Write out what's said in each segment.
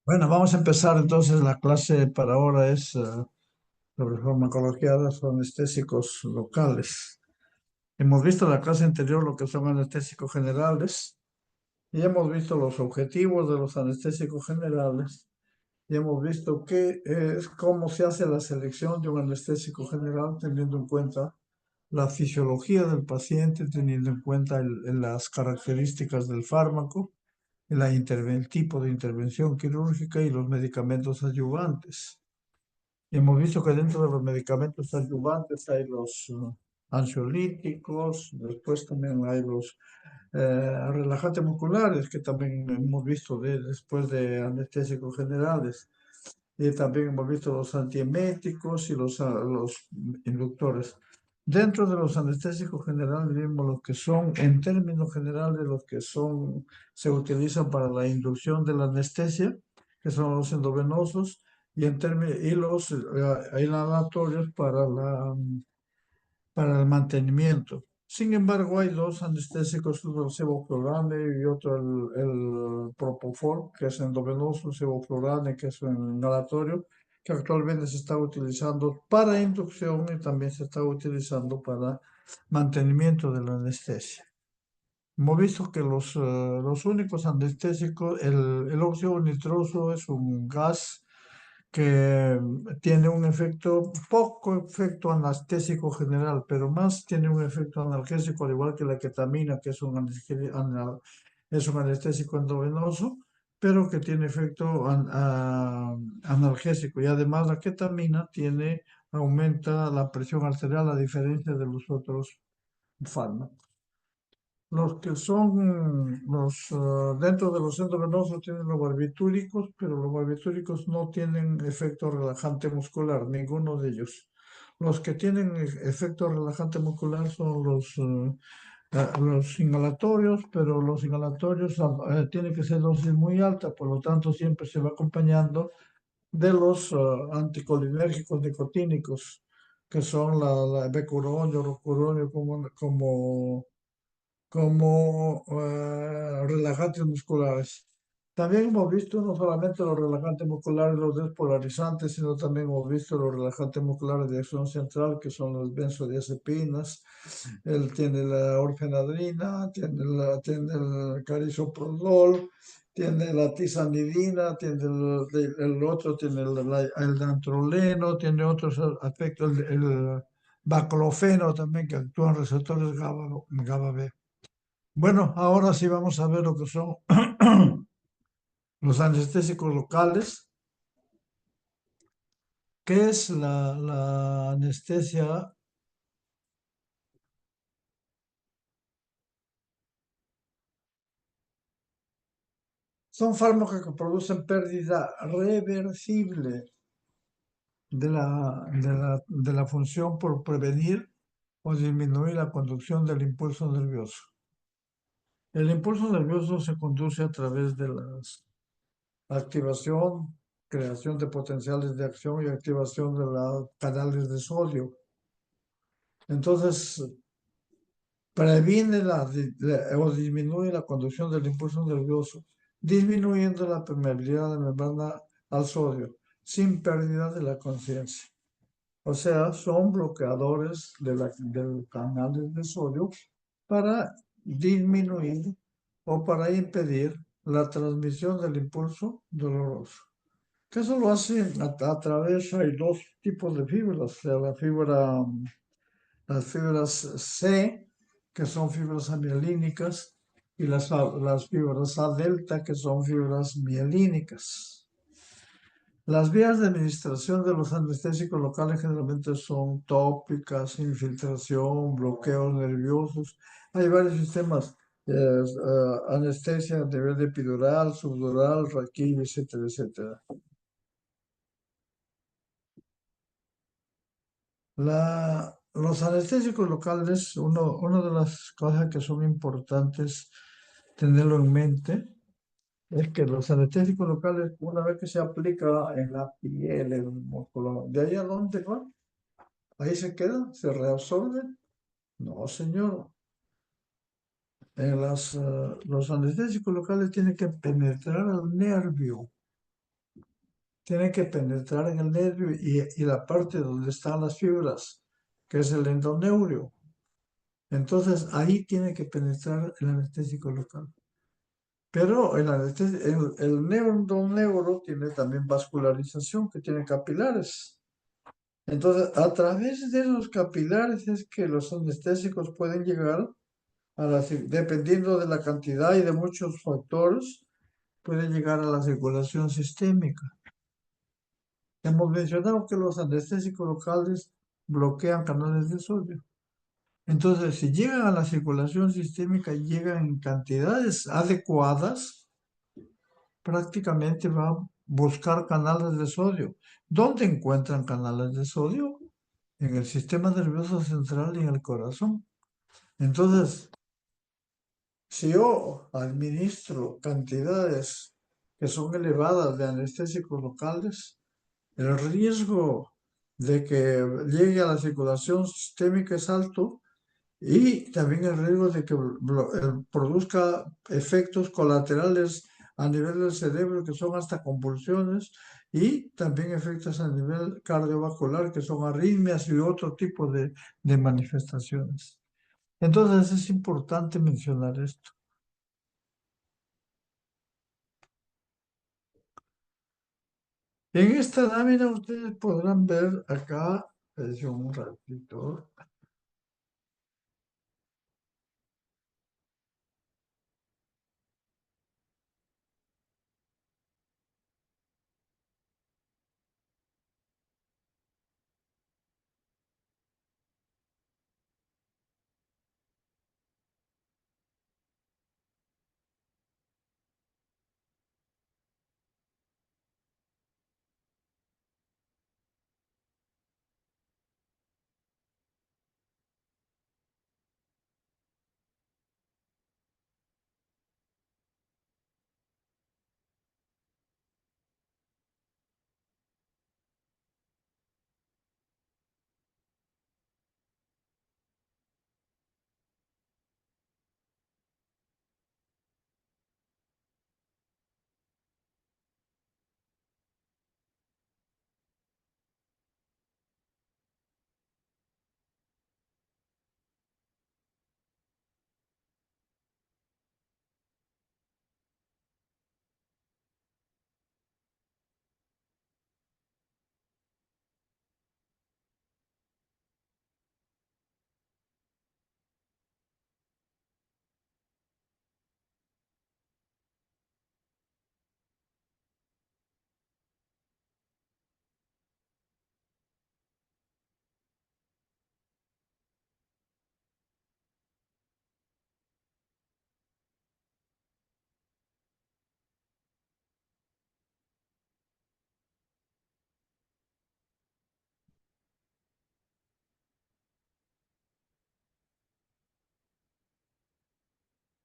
Bueno, vamos a empezar entonces. La clase para ahora es sobre farmacología de los anestésicos locales. Hemos visto en la clase anterior lo que son anestésicos generales y hemos visto los objetivos de los anestésicos generales y hemos visto qué es cómo se hace la selección de un anestésico general teniendo en cuenta la fisiología del paciente, teniendo en cuenta las características del fármaco, el tipo de intervención quirúrgica y los medicamentos adyuvantes. Y hemos visto que dentro de los medicamentos adyuvantes hay los ansiolíticos, después también hay los relajantes musculares, que también hemos visto después de anestésicos generales. Y también hemos visto los antieméticos y los inductores. Dentro de los anestésicos generales vimos los que son, en términos generales, los que son, se utilizan para la inducción de la anestesia, que son los endovenosos, y los inhalatorios para el mantenimiento. Sin embargo, hay dos anestésicos, uno el sevoflurane y otro el propofol, que es endovenoso, sevoflurane, que es un inhalatorio, que actualmente se está utilizando para inducción y también se está utilizando para mantenimiento de la anestesia. Hemos visto que los únicos anestésicos, el óxido nitroso es un gas que tiene un efecto, poco efecto anestésico general, pero más tiene un efecto analgésico, al igual que la ketamina, que es es un anestésico endovenoso, pero que tiene efecto analgésico. Y además la ketamina aumenta la presión arterial a diferencia de los otros fármacos. Los que son dentro de los endovenosos tienen los barbitúricos, pero los barbitúricos no tienen efecto relajante muscular, ninguno de ellos. Los que tienen efecto relajante muscular son los inhalatorios, pero los inhalatorios tienen que ser dosis muy alta, por lo tanto siempre se va acompañando de los anticolinérgicos nicotínicos, que son la becuronio, rocuronio, como relajantes musculares. También hemos visto no solamente los relajantes musculares, los despolarizantes, sino también hemos visto los relajantes musculares de acción central, que son las benzodiazepinas. Él tiene la orfenadrina, tiene el carisoprodol, tiene la tizanidina, tiene el otro, tiene el dantroleno, tiene otros aspectos, el baclofeno también, que actúan receptores GABA B. Bueno, ahora sí vamos a ver lo que son los anestésicos locales. ¿Qué es la anestesia? Son fármacos que producen pérdida reversible de la función por prevenir o disminuir la conducción del impulso nervioso. El impulso nervioso se conduce a través de la activación, creación de potenciales de acción y activación de los canales de sodio. Entonces, previene o disminuye la conducción del impulso nervioso, disminuyendo la permeabilidad de la membrana al sodio, sin pérdida de la conciencia. O sea, son bloqueadores de los canales de sodio para disminuir o para impedir la transmisión del impulso doloroso. Que eso lo hacen a través, hay dos tipos de fibras, o sea, las fibras C, que son fibras amialínicas, y las fibras A delta, que son fibras mielínicas. Las vías de administración de los anestésicos locales generalmente son tópicas, infiltración, bloqueos nerviosos. Hay varios sistemas, anestesia a nivel epidural, subdural, raquídeo, etcétera, etcétera. Los anestésicos locales, una de las cosas que son importantes tenerlo en mente es que los anestésicos locales, una vez que se aplica en la piel, en el músculo, ¿de ahí a dónde va? ¿Ahí se queda? ¿Se reabsorbe? No, señor. Los anestésicos locales tienen que penetrar al nervio. tiene que penetrar en el nervio y la parte donde están las fibras, que es el endoneurio. Entonces ahí tiene que penetrar el anestésico local. Pero el neuro tiene también vascularización, que tiene capilares. Entonces, a través de los capilares es que los anestésicos pueden llegar dependiendo de la cantidad y de muchos factores, pueden llegar a la circulación sistémica. Hemos mencionado que los anestésicos locales bloquean canales de sodio. Entonces, si llegan a la circulación sistémica y llegan en cantidades adecuadas, prácticamente va a buscar canales de sodio. ¿Dónde encuentran canales de sodio? En el sistema nervioso central y en el corazón. Entonces, si yo administro cantidades que son elevadas de anestésicos locales, el riesgo de que llegue a la circulación sistémica es alto y también el riesgo de que produzca efectos colaterales a nivel del cerebro que son hasta convulsiones y también efectos a nivel cardiovascular que son arritmias y otro tipo de manifestaciones. Entonces es importante mencionar esto. En esta lámina ustedes podrán ver acá, un ratito.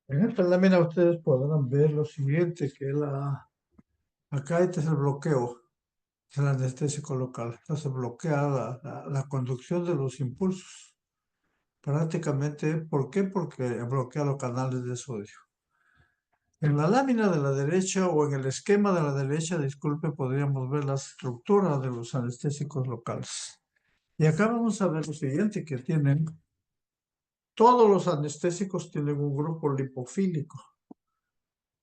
En esta lámina ustedes podrán ver lo siguiente, acá este es el bloqueo, es el anestésico local. Entonces bloquea la conducción de los impulsos. Prácticamente, ¿por qué? Porque bloquea los canales de sodio. En la lámina de la derecha o en el esquema de la derecha, disculpe, podríamos ver la estructura de los anestésicos locales. Y acá vamos a ver lo siguiente, que todos los anestésicos tienen un grupo lipofílico.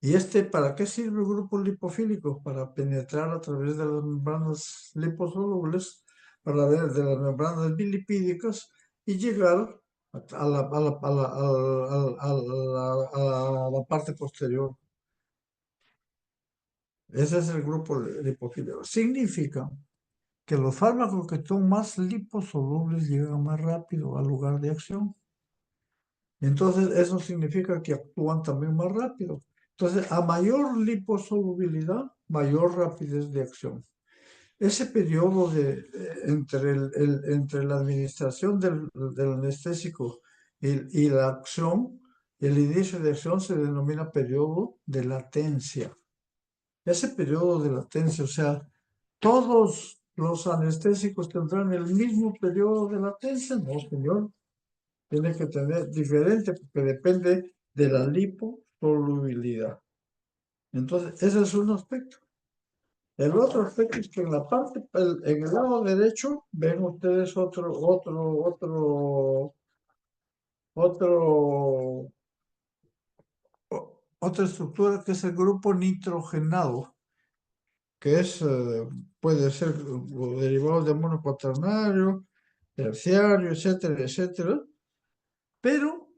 ¿Y para qué sirve el grupo lipofílico? Para penetrar a través de las membranas liposolubles, para ver de las membranas bilipídicas y llegar a la parte posterior. Ese es el grupo lipofílico. Significa que los fármacos que son más liposolubles llegan más rápido al lugar de acción. Entonces, eso significa que actúan también más rápido. Entonces, a mayor liposolubilidad, mayor rapidez de acción. Ese periodo entre la administración del anestésico y la acción, el inicio de acción se denomina periodo de latencia. Ese periodo de latencia, o sea, todos los anestésicos tendrán el mismo periodo de latencia, no, señor. Tiene que tener diferente porque depende de la liposolubilidad. Entonces, ese es un aspecto. El otro aspecto es que en la parte, en el lado derecho, ven ustedes otro, otra estructura que es el grupo nitrogenado, que es, puede ser derivados de amonio cuaternario, terciario, etcétera, etcétera. Pero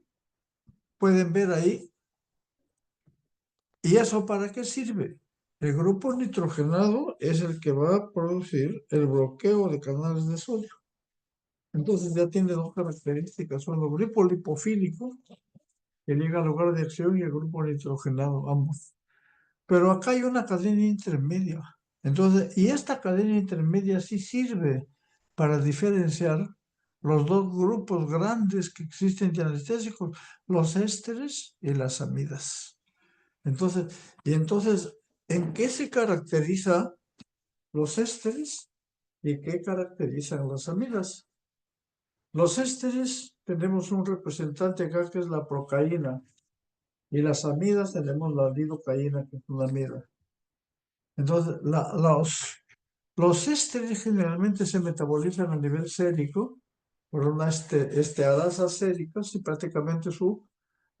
pueden ver ahí, ¿y eso para qué sirve? El grupo nitrogenado es el que va a producir el bloqueo de canales de sodio. Entonces ya tiene dos características, son el grupo lipofílico, que llega al lugar de acción, y el grupo nitrogenado, ambos. Pero acá hay una cadena intermedia. Entonces, y esta cadena intermedia sí sirve para diferenciar los dos grupos grandes que existen de anestésicos, los ésteres y las amidas. Entonces, ¿en qué se caracteriza los ésteres y qué caracterizan las amidas? Los ésteres tenemos un representante acá que es la procaína, y las amidas tenemos la lidocaína, que es una amida. Entonces, los ésteres generalmente se metabolizan a nivel sérico por una estearasa sérica, y prácticamente su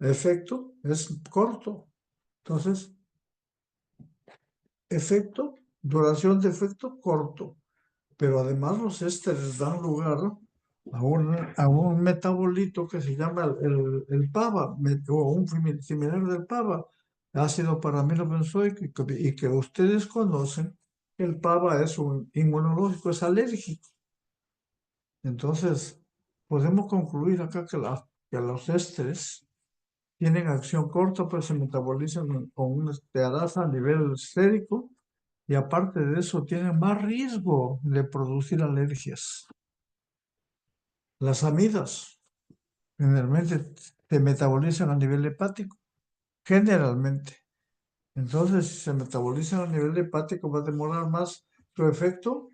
efecto es corto. Entonces, duración de efecto corto, pero además los ésteres dan lugar a un metabolito que se llama el PABA, o un similar del PABA, ácido paraminobenzoico, y que ustedes conocen. El PABA es un inmunológico, es alérgico. Entonces, podemos concluir acá que los ésteres tienen acción corta, pero se metabolizan con una estearasa a nivel sérico, y aparte de eso tienen más riesgo de producir alergias. Las amidas generalmente se metabolizan a nivel hepático, generalmente. Entonces, si se metabolizan a nivel hepático, va a demorar más, su efecto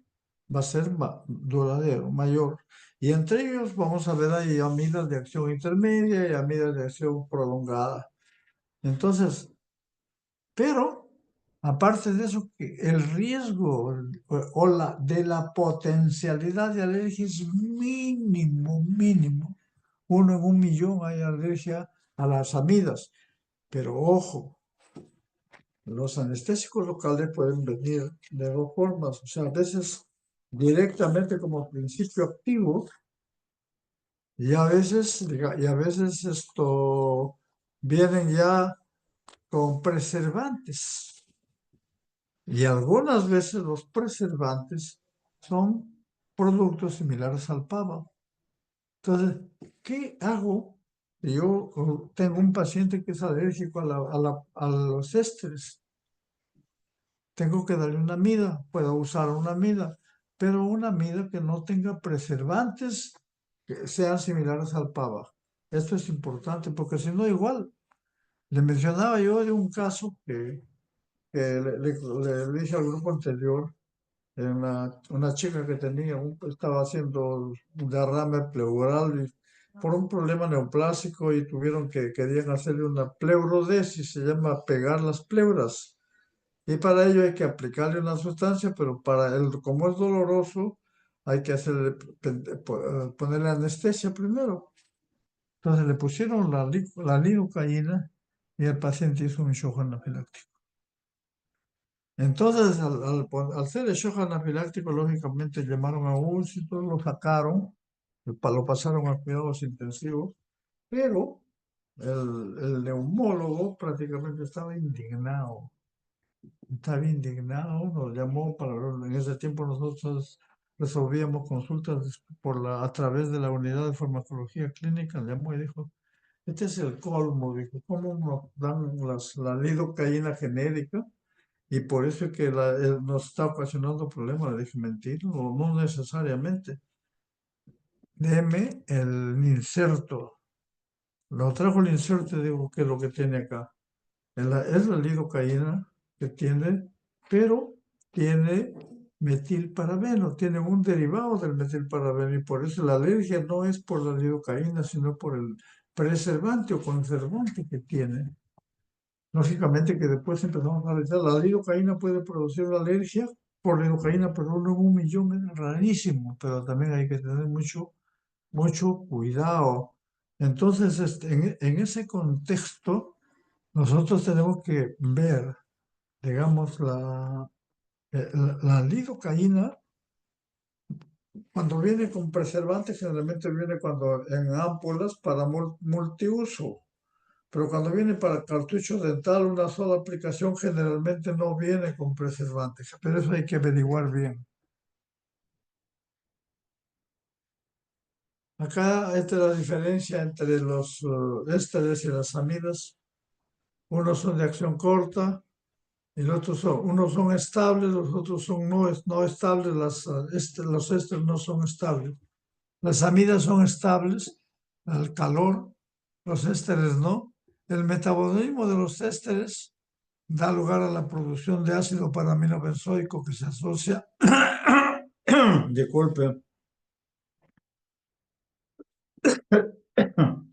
va a ser duradero, mayor. Y entre ellos vamos a ver ahí amidas de acción intermedia y amidas de acción prolongada. Entonces, pero, aparte de eso, el riesgo de la potencialidad de alergia es mínimo, mínimo. 1 en 1 millón hay alergia a las amidas. Pero ojo, los anestésicos locales pueden venir de dos formas. O sea, a veces directamente como principio activo, y a veces esto vienen ya con preservantes. Y algunas veces los preservantes son productos similares al PABA. Entonces, ¿qué hago? Yo tengo un paciente que es alérgico a los ésteres. Tengo que darle una amida. Puedo usar una amida, pero una amida que no tenga preservantes que sean similares al PABA. Esto es importante porque si no, igual. Le mencionaba yo de un caso que le dije al grupo anterior. Una chica que estaba haciendo un derrame pleural, por un problema neoplásico, y querían hacerle una pleurodesis, se llama pegar las pleuras. Y para ello hay que aplicarle una sustancia, pero como es doloroso, hay que ponerle anestesia primero. Entonces le pusieron la lidocaína, y el paciente hizo un shock anafiláctico. Entonces, al ser el shock anafiláctico, lógicamente llamaron a UCI, todos lo sacaron, lo pasaron a cuidados intensivos, pero el neumólogo prácticamente estaba indignado, nos llamó en ese tiempo nosotros resolvíamos consultas a través de la unidad de farmacología clínica. Llamó y dijo: este es el colmo, dijo, ¿cómo nos dan la lidocaína genérica? Y por eso es que nos está ocasionando problemas. Le dije: mentir, no necesariamente. Deme el inserto. Lo trajo el inserto y digo: ¿qué es lo que tiene acá? Es la lidocaína que tiene, pero tiene metilparabeno, tiene un derivado del metilparabeno, y por eso la alergia no es por la lidocaína, sino por el preservante o conservante que tiene. Lógicamente que después empezamos a analizar, la lidocaína puede producir una alergia por lidocaína, pero uno en un millón es rarísimo, pero también hay que tener mucho cuidado. Entonces, en ese contexto, nosotros tenemos que ver, digamos, la lidocaína, cuando viene con preservante, generalmente viene cuando en ámpulas para multiuso. Pero cuando viene para cartucho dental, una sola aplicación generalmente no viene con preservantes. Pero eso hay que averiguar bien. Acá esta es la diferencia entre los ésteres y las amidas. Unos son de acción corta y los otros unos son estables, los otros son no estables. Los ésteres no son estables. Las amidas son estables al calor, los ésteres no. El metabolismo de los ésteres da lugar a la producción de ácido paraminobenzoico que se asocia, disculpe,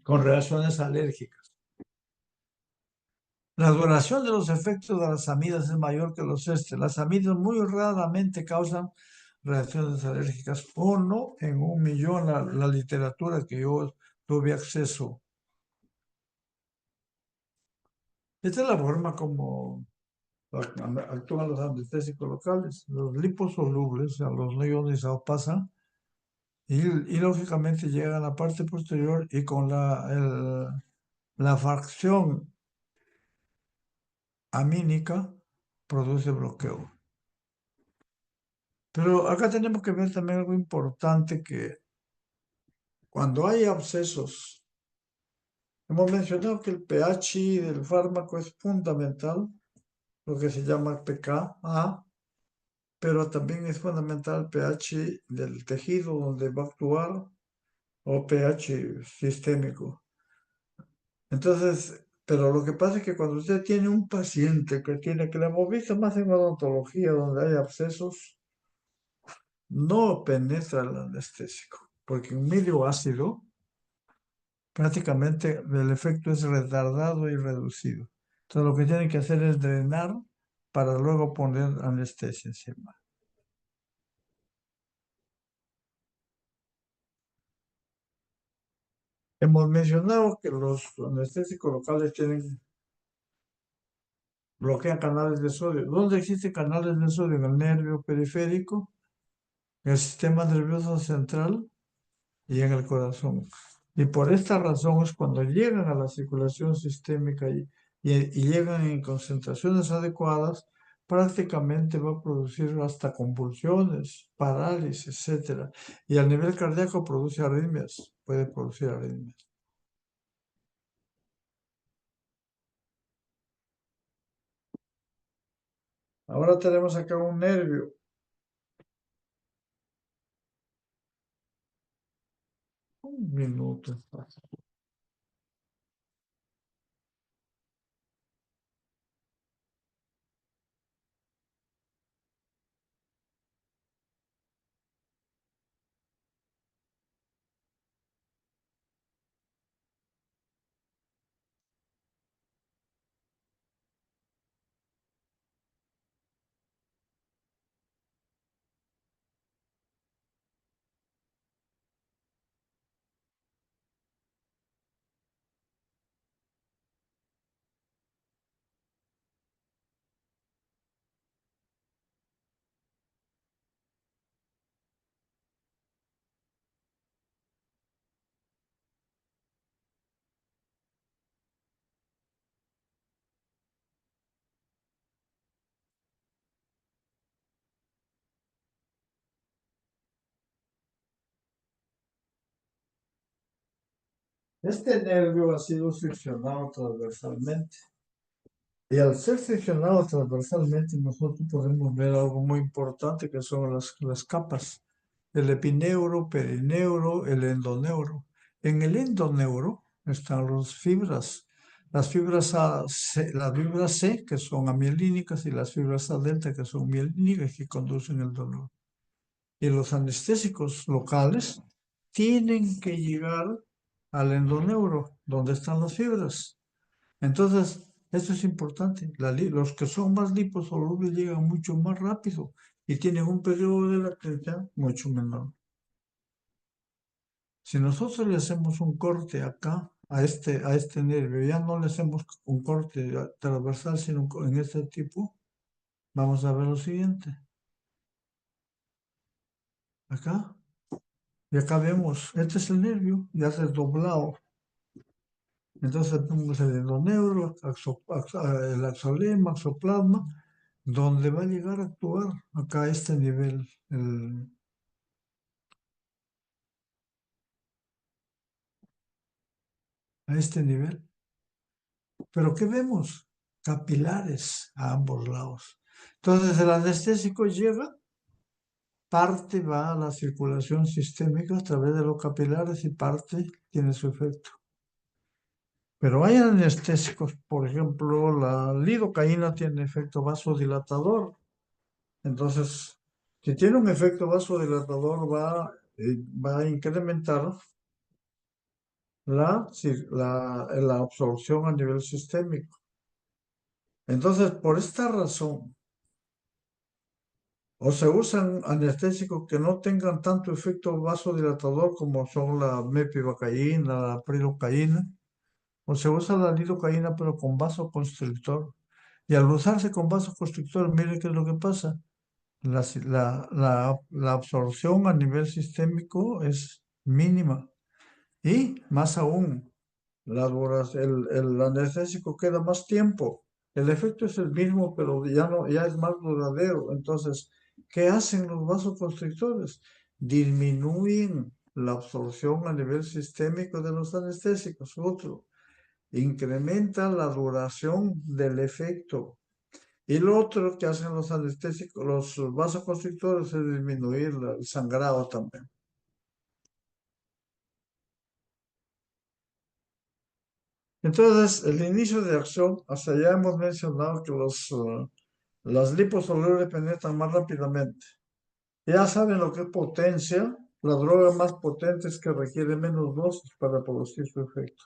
con reacciones alérgicas. La duración de los efectos de las amidas es mayor que los ésteres. Las amidas muy raramente causan reacciones alérgicas. Uno en un millón, la literatura que yo tuve acceso. Esta es la forma como actúan los anestésicos locales. Los liposolubles, o sea, los no ionizados, pasan y lógicamente llega a la parte posterior y con la fracción amínica produce bloqueo. Pero acá tenemos que ver también algo importante que cuando hay abscesos, hemos mencionado que el pH del fármaco es fundamental, lo que se llama pKa, pero también es fundamental el pH del tejido donde va a actuar o pH sistémico. Entonces, pero lo que pasa es que cuando usted tiene un paciente que le hemos visto más en odontología donde hay abscesos, no penetra el anestésico, porque en medio ácido prácticamente el efecto es retardado y reducido. Entonces lo que tiene que hacer es drenar para luego poner anestesia encima. Hemos mencionado que los anestésicos locales bloquean canales de sodio. ¿Dónde existen canales de sodio? En el nervio periférico, en el sistema nervioso central y en el corazón. Y por esta razón es cuando llegan a la circulación sistémica y llegan en concentraciones adecuadas, prácticamente va a producir hasta convulsiones, parálisis, etcétera. Y a nivel cardíaco produce arritmias, puede producir arritmias. Ahora tenemos acá un nervio. Un minuto. Este nervio ha sido seccionado transversalmente. Y al ser seccionado transversalmente, nosotros podemos ver algo muy importante que son las capas, el epineuro, perineuro, el endoneuro. En el endoneuro están las fibras, las fibras C, que son amielínicas, y las fibras A delta, que son mielínicas, que conducen el dolor. Y los anestésicos locales tienen que llegar al endoneuro, donde están las fibras. Entonces, Eso es importante. Los que son más liposolubles llegan mucho más rápido y tienen un periodo de latencia mucho menor. Si nosotros le hacemos un corte acá, a este nervio, ya no le hacemos un corte transversal, sino en este tipo, vamos a ver lo siguiente. Acá, y acá vemos, este es el nervio, ya se ha desdoblado. Entonces tenemos el endoneuro, el axolema, axoplasma, donde va a llegar a actuar acá a este nivel, a este nivel. Pero ¿qué vemos? Capilares a ambos lados. Entonces el anestésico llega, parte va a la circulación sistémica a través de los capilares y parte tiene su efecto. Pero hay anestésicos, por ejemplo, la lidocaína tiene efecto vasodilatador. Entonces, si tiene un efecto vasodilatador, va a incrementar la absorción a nivel sistémico. Entonces, por esta razón, o se usan anestésicos que no tengan tanto efecto vasodilatador como son la mepivacaína, la prilocaína, o se usa la lidocaína pero con vasoconstrictor. Y al usarse con vasoconstrictor, mire qué es lo que pasa. La absorción a nivel sistémico es mínima. Y más aún, el anestésico queda más tiempo. El efecto es el mismo, pero ya no, ya es más duradero. Entonces, ¿qué hacen los vasoconstrictores? Disminuyen la absorción a nivel sistémico de los anestésicos. Otro, incrementa la duración del efecto. Y lo otro que hacen los anestésicos, los vasoconstrictores, es disminuir el sangrado también. Entonces, el inicio de acción, hasta ya hemos mencionado que las liposolubles penetran más rápidamente. Ya saben lo que es potencia. La droga más potente es que requiere menos dosis para producir su efecto.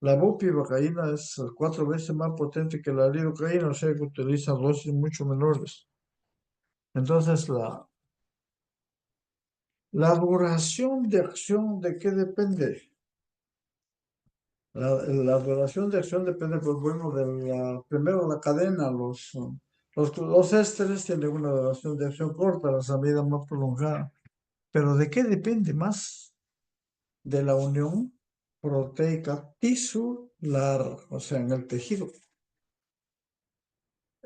La bupivacaína es 4 veces más potente que la lidocaína, o sea que utiliza dosis mucho menores. Entonces, la duración de acción, ¿de qué depende? La duración de acción depende, pues bueno, primero la cadena. Los ésteres tienen una duración de acción corta, la salida más prolongada. Pero ¿de qué depende más? De la unión proteica tisular, o sea, en el tejido.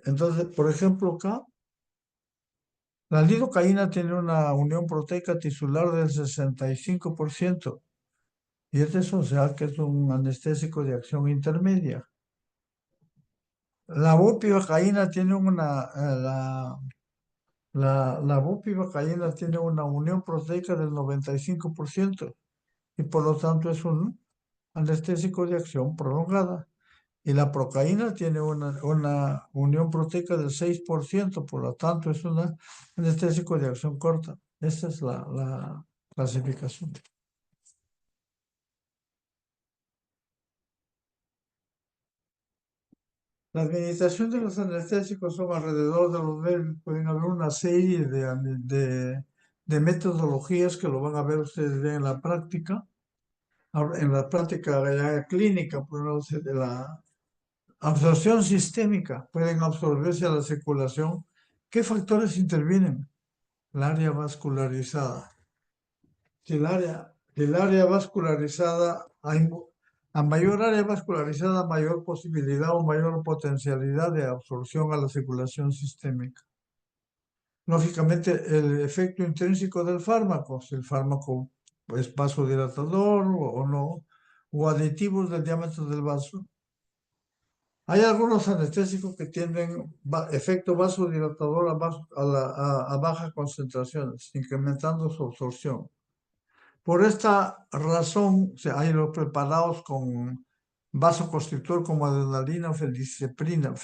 Entonces, por ejemplo, acá, la lidocaína tiene una unión proteica tisular del 65%. Y es eso, o sea, que es un anestésico de acción intermedia. La bupivacaína tiene la bupivacaína tiene una unión proteica del 95% y por lo tanto es un anestésico de acción prolongada. Y la procaína tiene una unión proteica del 6%, por lo tanto es un anestésico de acción corta. Esa es la clasificación. La administración de los anestésicos son alrededor de los nervios. Pueden haber una serie de metodologías que lo van a ver ustedes bien en la práctica. Ahora, en la práctica ya clínica, pues, de la absorción sistémica, pueden absorberse a la circulación. ¿Qué factores intervienen? El área vascularizada. Si el área vascularizada, a mayor área vascularizada, mayor posibilidad o mayor potencialidad de absorción a la circulación sistémica. Lógicamente, el efecto intrínseco del fármaco, si el fármaco es vasodilatador o no, o aditivos del diámetro del vaso. Hay algunos anestésicos que tienen efecto vasodilatador a bajas concentraciones, incrementando su absorción. Por esta razón, hay los preparados con vasoconstrictor como adrenalina o feliperidina,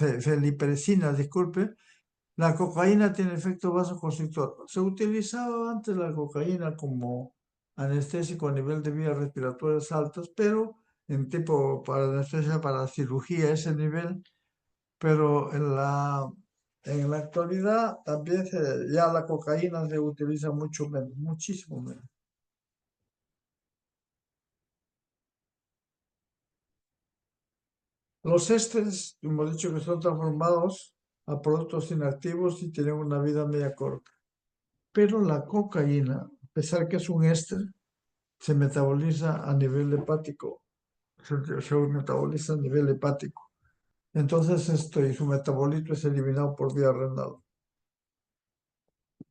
disculpe. La cocaína tiene efecto vasoconstrictor. Se utilizaba antes la cocaína como anestésico a nivel de vías respiratorias altas, pero en tipo para anestesia para cirugía, ese nivel, pero en la actualidad también ya la cocaína se utiliza mucho menos, muchísimo menos. Los ésteres, hemos dicho que son transformados a productos inactivos y tienen una vida media corta. Pero la cocaína, a pesar que es un éster, se metaboliza a nivel hepático. Se metaboliza a nivel hepático. Entonces esto y su metabolito es eliminado por vía renal.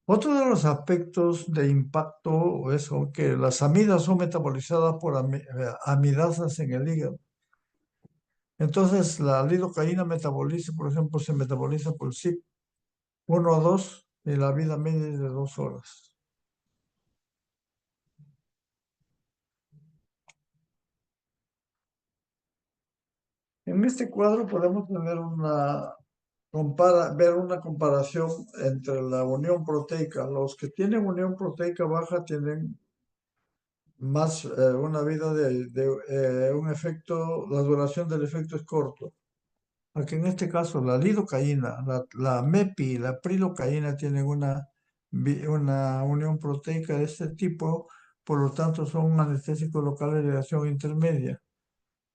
Otro de los aspectos de impacto es que las amidas son metabolizadas por amidasas en el hígado. Entonces la lidocaína metaboliza, por ejemplo, se metaboliza por CYP 1 a 2 y la vida media es de 2 horas. En este cuadro podemos ver una comparación entre la unión proteica. Los que tienen unión proteica baja tienen más una vida un efecto, la duración del efecto es corto. Aquí en este caso la lidocaína, la MEPI y la prilocaína tienen una unión proteica de este tipo, por lo tanto son anestésicos locales de acción intermedia.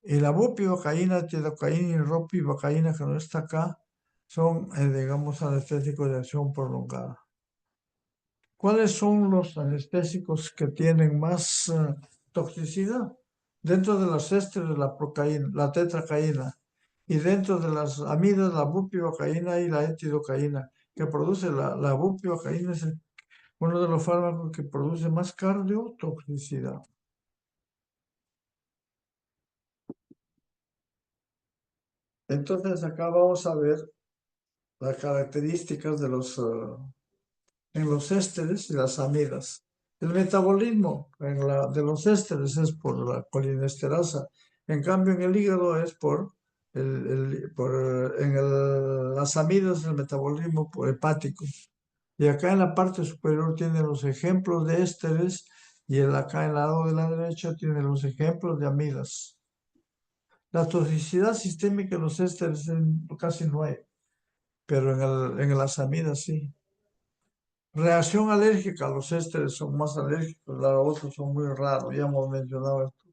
Y la bupivacaína, tirocaína y ropivacaína, que no está acá, son, digamos, anestésicos de acción prolongada. ¿Cuáles son los anestésicos que tienen más toxicidad? Dentro de los ésteres, la procaína, la tetracaína, y dentro de las amidas, la bupivacaína y la etidocaína, que produce la bupivacaína es uno de los fármacos que produce más cardiotoxicidad. Entonces, acá vamos a ver las características en los ésteres y las amidas. El metabolismo de los ésteres es por la colinesterasa. En cambio, en el hígado es las amidas, el metabolismo por hepático. Y acá en la parte superior tiene los ejemplos de ésteres y acá en el lado de la derecha tiene los ejemplos de amidas. La toxicidad sistémica en los ésteres casi no hay, pero en las amidas sí. Reacción alérgica, los ésteres son más alérgicos, los otros son muy raros, ya hemos mencionado esto.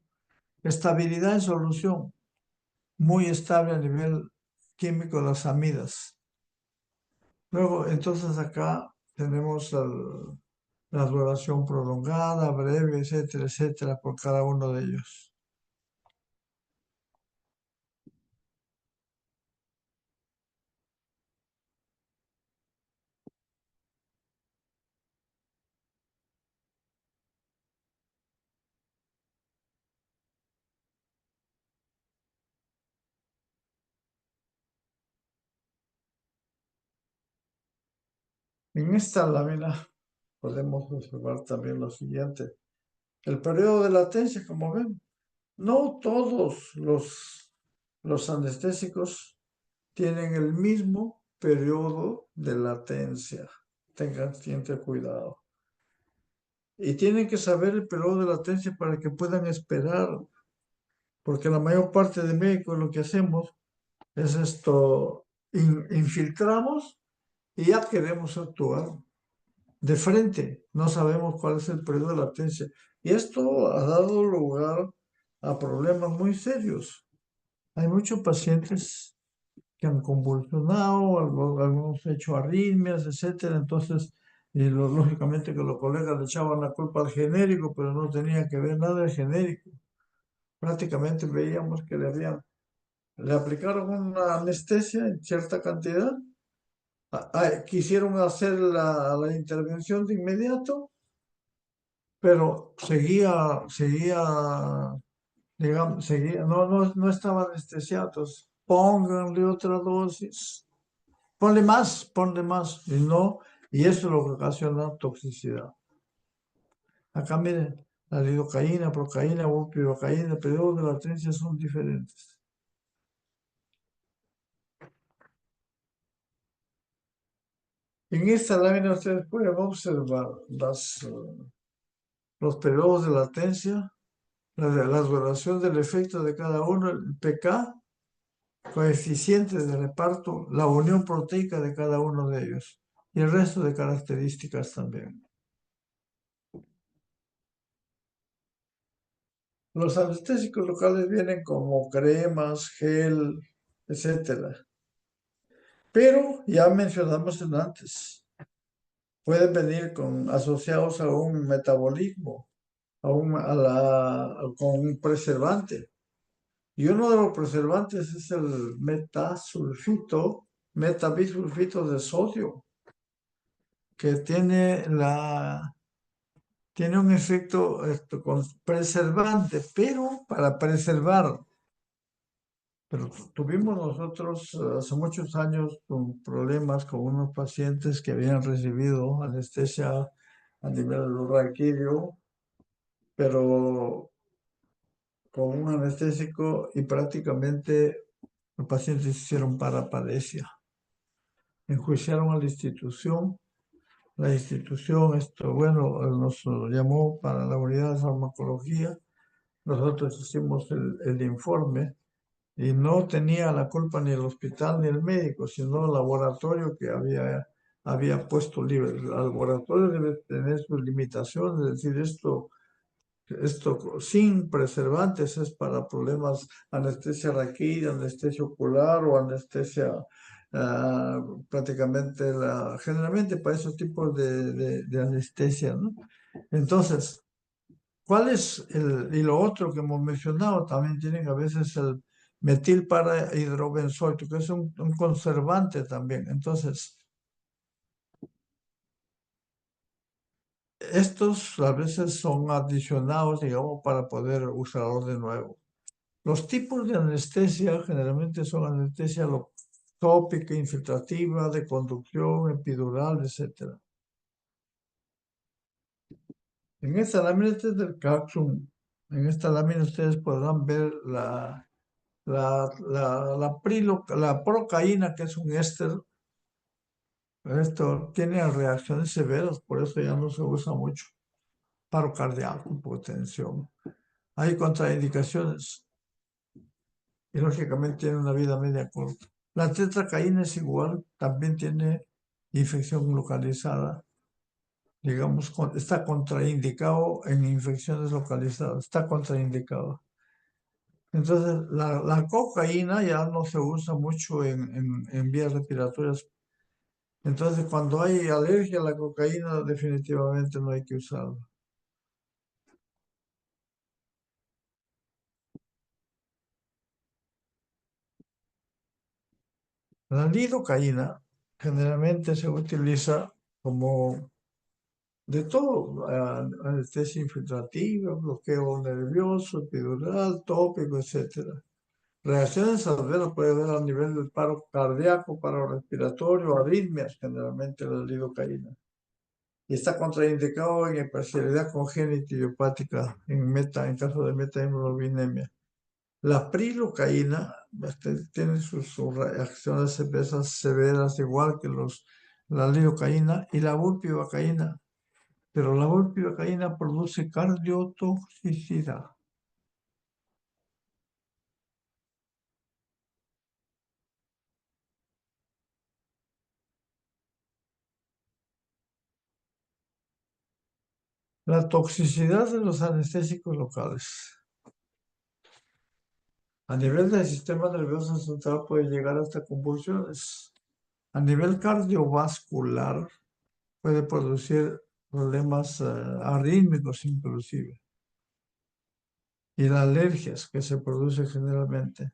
Estabilidad en solución, muy estable a nivel químico de las amidas. Luego, entonces acá tenemos la duración prolongada, breve, etcétera, etcétera, por cada uno de ellos. En esta lámina podemos observar también lo siguiente. El periodo de latencia, como ven, no todos los anestésicos tienen el mismo periodo de latencia. Tengan siempre cuidado. Y tienen que saber el periodo de latencia para que puedan esperar, porque la mayor parte de médicos lo que hacemos es esto, infiltramos y ya queremos actuar de frente. No sabemos cuál es el periodo de latencia. Y esto ha dado lugar a problemas muy serios. Hay muchos pacientes que han convulsionado, algunos han hecho arritmias, etcétera. Entonces, lógicamente que los colegas le echaban la culpa al genérico, pero no tenía que ver nada el genérico. Prácticamente veíamos que le aplicaron una anestesia en cierta cantidad, quisieron hacer la intervención de inmediato, pero no estaba anestesiado. Entonces, pónganle otra dosis. Ponle más, y no, y eso es lo que ocasiona toxicidad. Acá miren, la lidocaína, procaína, bupivacaína, periodos de latencia son diferentes. En esta lámina ustedes pueden observar los periodos de latencia la duración del efecto de cada uno, el pK, coeficiente de reparto, la unión proteica de cada uno de ellos y el resto de características también. Los anestésicos locales vienen como cremas, gel, etcétera. Pero ya mencionamos en antes, pueden venir asociados a un metabolismo, con un preservante. Y uno de los preservantes es el metabisulfito de sodio, que tiene un efecto preservante, pero para preservar. Pero tuvimos nosotros hace muchos años problemas con unos pacientes que habían recibido anestesia a nivel raquídeo, pero con un anestésico y prácticamente los pacientes hicieron paraplegia. Enjuiciaron a la institución. La institución, bueno, nos llamó para la unidad de farmacología. Nosotros hicimos el informe y no tenía la culpa ni el hospital ni el médico, sino el laboratorio que había puesto libre. El laboratorio debe tener sus limitaciones, es decir, esto sin preservantes es para problemas anestesia raquídea, anestesia ocular o anestesia prácticamente generalmente para esos tipos de anestesia, ¿no? Entonces, ¿cuál es y lo otro que hemos mencionado? También tienen a veces el metil para hidrobenzoico, que es un conservante también. Entonces, estos a veces son adicionados, digamos, para poder usarlos de nuevo. Los tipos de anestesia generalmente son anestesia tópica, infiltrativa, de conducción, epidural, etcétera. En esta lámina, este es del Capsum. En esta lámina ustedes podrán ver la procaína, que es un éster. Esto tiene reacciones severas, por eso ya no se usa mucho. Paro cardíaco, hipotensión. Hay contraindicaciones y lógicamente tiene una vida media corta. La tetracaína es igual, también tiene infección localizada. Digamos, está contraindicado en infecciones localizadas, está contraindicado. Entonces, la cocaína ya no se usa mucho en vías respiratorias. Entonces, cuando hay alergia a la cocaína, definitivamente no hay que usarla. La lidocaína generalmente se utiliza como de todo, anestesia infiltrativa, bloqueo nervioso, epidural, tópico, etcétera. Reacciones adversas puede haber a nivel del paro cardíaco, paro respiratorio, arritmias, generalmente la lidocaína. Y está contraindicado en hipersensibilidad congénita idiopática en caso de metahemoglobinemia. La prilocaína tiene sus reacciones adversas severas, igual que la lidocaína y la bupivacaína, pero la bupivacaína produce cardiotoxicidad. La toxicidad de los anestésicos locales. A nivel del sistema nervioso central puede llegar hasta convulsiones. A nivel cardiovascular puede producir problemas arrítmicos inclusive. Y las alergias que se producen generalmente.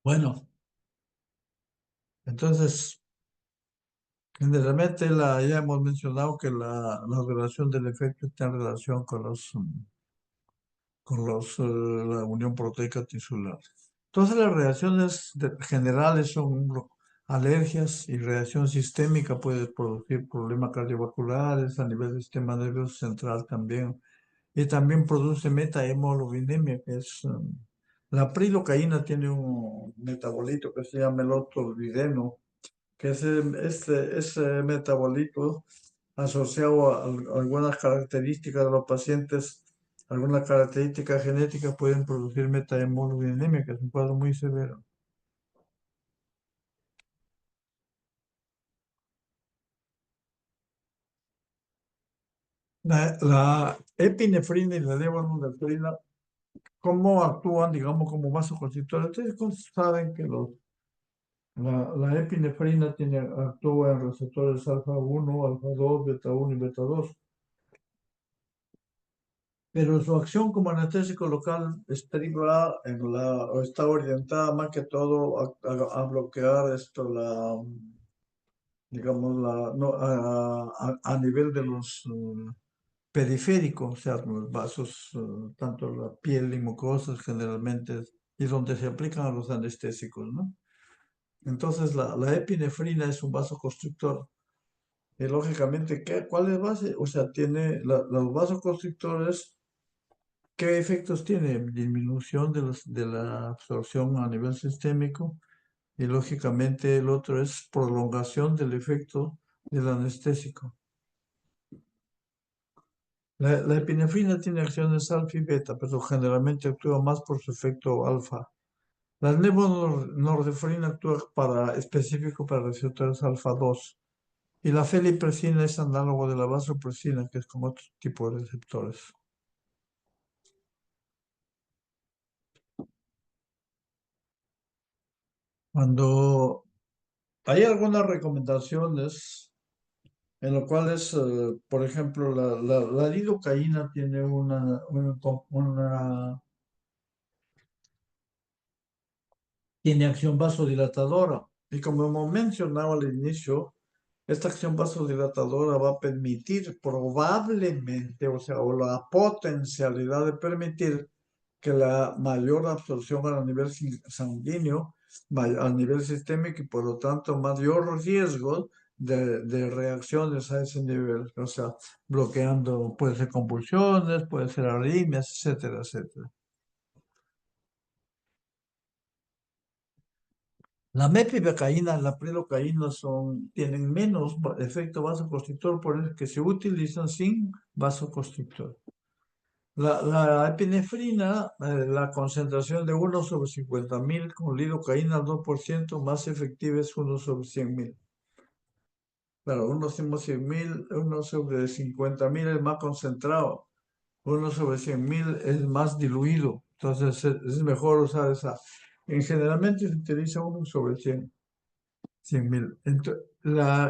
Bueno, entonces, generalmente ya hemos mencionado que la duración del efecto está en relación con con la unión proteica tisular. Entonces las reacciones generales son alergias y reacción sistémica puede producir problemas cardiovasculares a nivel del sistema nervioso central también. Y también produce meta-hemoglobinemia, que es la prilocaína tiene un metabolito que se llama el otolideno, que es ese metabolito asociado a algunas características de los pacientes, algunas características genéticas pueden producir meta-hemoglobinemia, que es un cuadro muy severo. La epinefrina y la levonorefrina, ¿cómo actúan, digamos, como vasoconstrictores? Ustedes saben que la epinefrina actúa en receptores alfa 1, alfa 2, beta 1 y beta 2, pero su acción como anestésico local estriba o está orientada más que todo a bloquear esto, digamos, no, a nivel de los periféricos, o sea, los vasos, tanto la piel y mucosas generalmente, y donde se aplican a los anestésicos, ¿no? Entonces, la epinefrina es un vasoconstrictor. Y lógicamente, ¿cuál es base? O sea, tiene los vasoconstrictores, ¿qué efectos tiene? Disminución de la absorción a nivel sistémico y lógicamente el otro es prolongación del efecto del anestésico. La epinefrina tiene acciones alfa y beta, pero generalmente actúa más por su efecto alfa. La levonorefrina actúa específico para receptores alfa 2. Y la felipresina es análogo de la vasopresina, que es como otro tipo de receptores. Cuando hay algunas recomendaciones en lo cuales, por ejemplo, la lidocaína tiene tiene acción vasodilatadora. Y como hemos mencionado al inicio, esta acción vasodilatadora va a permitir probablemente, o sea, o la potencialidad de permitir que la mayor absorción a nivel sanguíneo, a nivel sistémico y por lo tanto mayor riesgo de reacciones a ese nivel, o sea, bloqueando, puede ser convulsiones, puede ser arritmias, etcétera, etcétera. La mepivacaína, la prilocaína tienen menos efecto vasoconstrictor, por eso que se utilizan sin vasoconstrictor. La epinefrina, la concentración de 1/50.000 con lidocaína al 2% más efectiva es 1/100.000. Claro, 1/100.000, 1/50.000 es más concentrado, 1/100.000 es más diluido. Entonces es mejor usar esa. Generalmente se utiliza 1/100.000.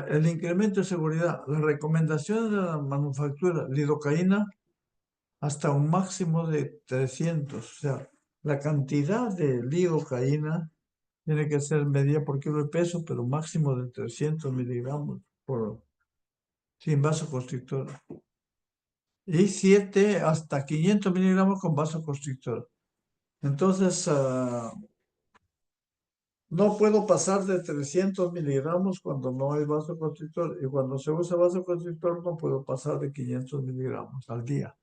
El incremento de seguridad, la recomendación de la manufactura, lidocaína hasta un máximo de 300. O sea, la cantidad de lidocaína tiene que ser medida por kilo de peso, pero máximo de 300 miligramos sin vasoconstrictor. Y 7 hasta 500 miligramos con vasoconstrictor. Entonces, no puedo pasar de 300 miligramos cuando no hay vasoconstrictor. Y cuando se usa vasoconstrictor, no puedo pasar de 500 miligramos al día.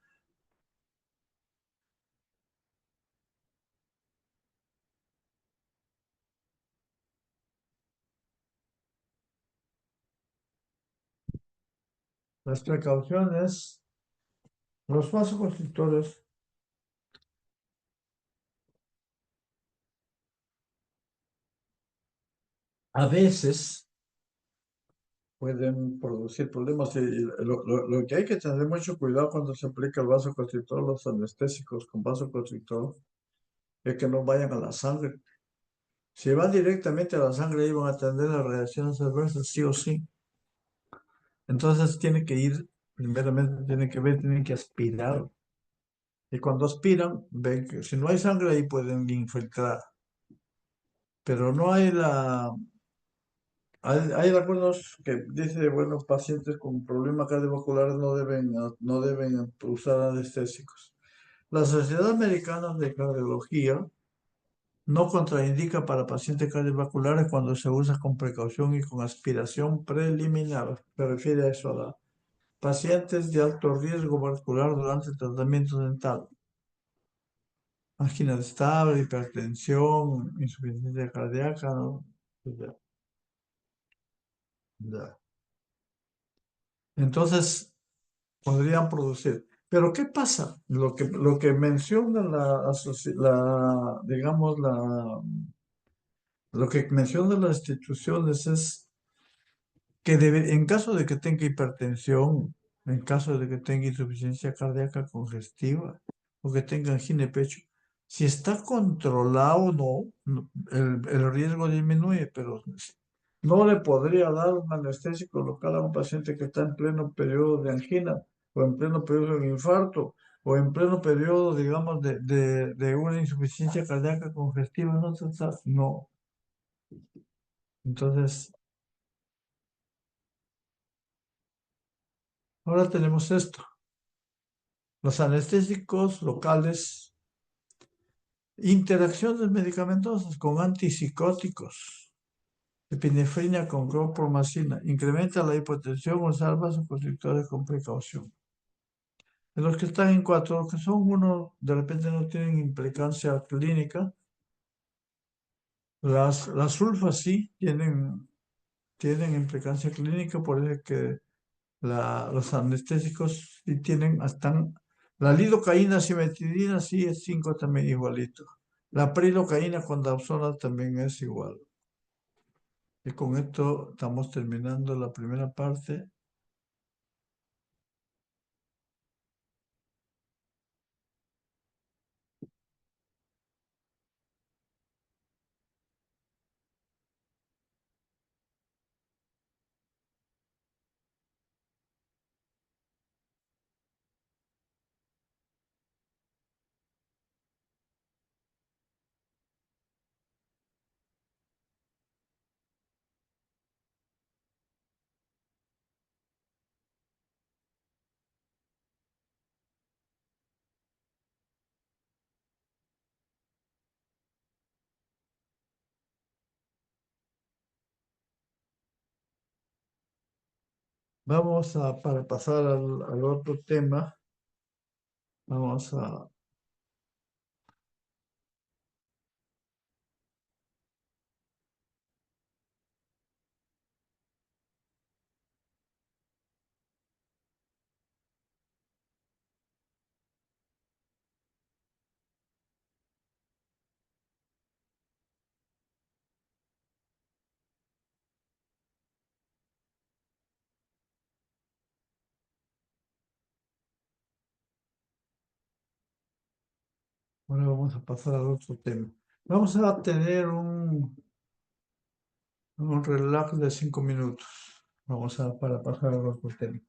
Las precauciones, los vasoconstrictores a veces pueden producir problemas. Y lo que hay que tener mucho cuidado cuando se aplica el vasoconstrictor, los anestésicos con vasoconstrictor, es que no vayan a la sangre. Si van directamente a la sangre, ahí van a tener las reacciones adversas, sí o sí. Entonces tiene que ir, primeramente tienen que aspirar. Y cuando aspiran, ven que si no hay sangre, ahí pueden infiltrar. Pero no hay hay algunos que dice, bueno, pacientes con problemas cardiovasculares no deben usar anestésicos. La Sociedad Americana de Cardiología no contraindica para pacientes cardiovasculares cuando se usa con precaución y con aspiración preliminar. Se refiere a eso, a la pacientes de alto riesgo vascular durante el tratamiento dental. Angina estable, hipertensión, insuficiencia cardíaca, ¿no? Pues ya, ya. Entonces, podrían producir. Pero ¿qué pasa? Lo que menciona digamos, lo que mencionan las instituciones es que en caso de que tenga hipertensión, en caso de que tenga insuficiencia cardíaca congestiva o que tenga angina de pecho, si está controlado, el riesgo disminuye, pero no le podría dar un anestésico local a un paciente que está en pleno periodo de angina o en pleno periodo de infarto o en pleno periodo, digamos, de una insuficiencia cardíaca congestiva. No, no. Entonces, ahora tenemos esto. Los anestésicos locales, interacciones medicamentosas con antipsicóticos, epinefrina con clorpromacina, incrementa la hipotensión o salva vasoconstrictores con precaución. En los que están en cuatro, los que son uno, de repente no tienen implicancia clínica. Las sulfas sí tienen implicancia clínica, por eso es que los anestésicos sí tienen, están, la lidocaína, cimetidina, sí es 5 también igualito. La prilocaína con dapsona también es igual. Y con esto estamos terminando la primera parte. Vamos a, para pasar al otro tema, vamos a Ahora vamos a pasar al otro tema. Vamos a tener un relax de 5 minutos. Vamos a, para pasar al otro tema.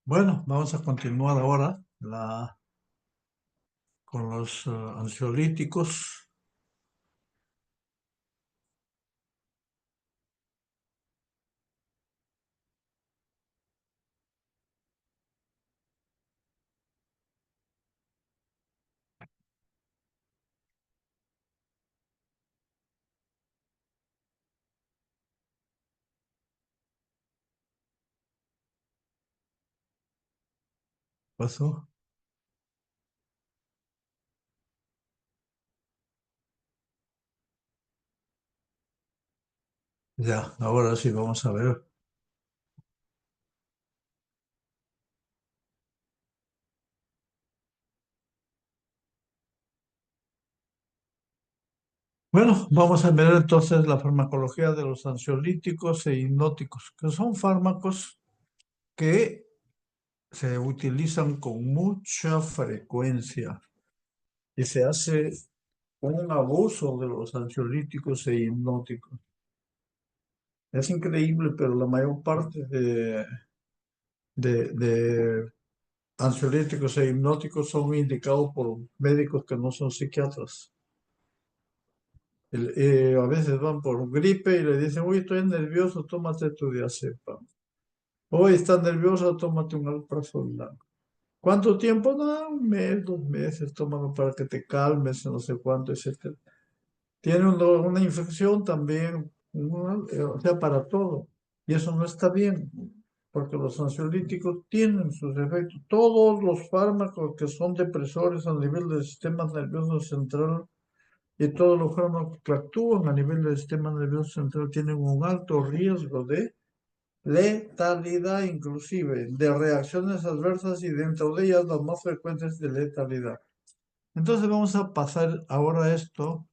Bueno, vamos a continuar ahora con los ansiolíticos. ¿Pasó? Ya, ahora sí vamos a ver. Bueno, vamos a ver entonces la farmacología de los ansiolíticos e hipnóticos, que son fármacos que se utilizan con mucha frecuencia y se hace un abuso de los ansiolíticos e hipnóticos. Es increíble, pero la mayor parte de ansiolíticos e hipnóticos son indicados por médicos que no son psiquiatras. A veces van por gripe y le dicen, uy, estoy nervioso, tómate tu diazepam. Hoy estás nervioso, tómate un alprazolam. ¿Cuánto tiempo? No, un mes, 2 meses, tómalo para que te calmes, no sé cuánto, etcétera. Tiene una infección también, o sea, para todo. Y eso no está bien, porque los ansiolíticos tienen sus efectos. Todos los fármacos que son depresores a nivel del sistema nervioso central y todos los fármacos que actúan a nivel del sistema nervioso central tienen un alto riesgo de letalidad, inclusive de reacciones adversas y dentro de ellas las más frecuentes de letalidad. Entonces vamos a pasar ahora a esto.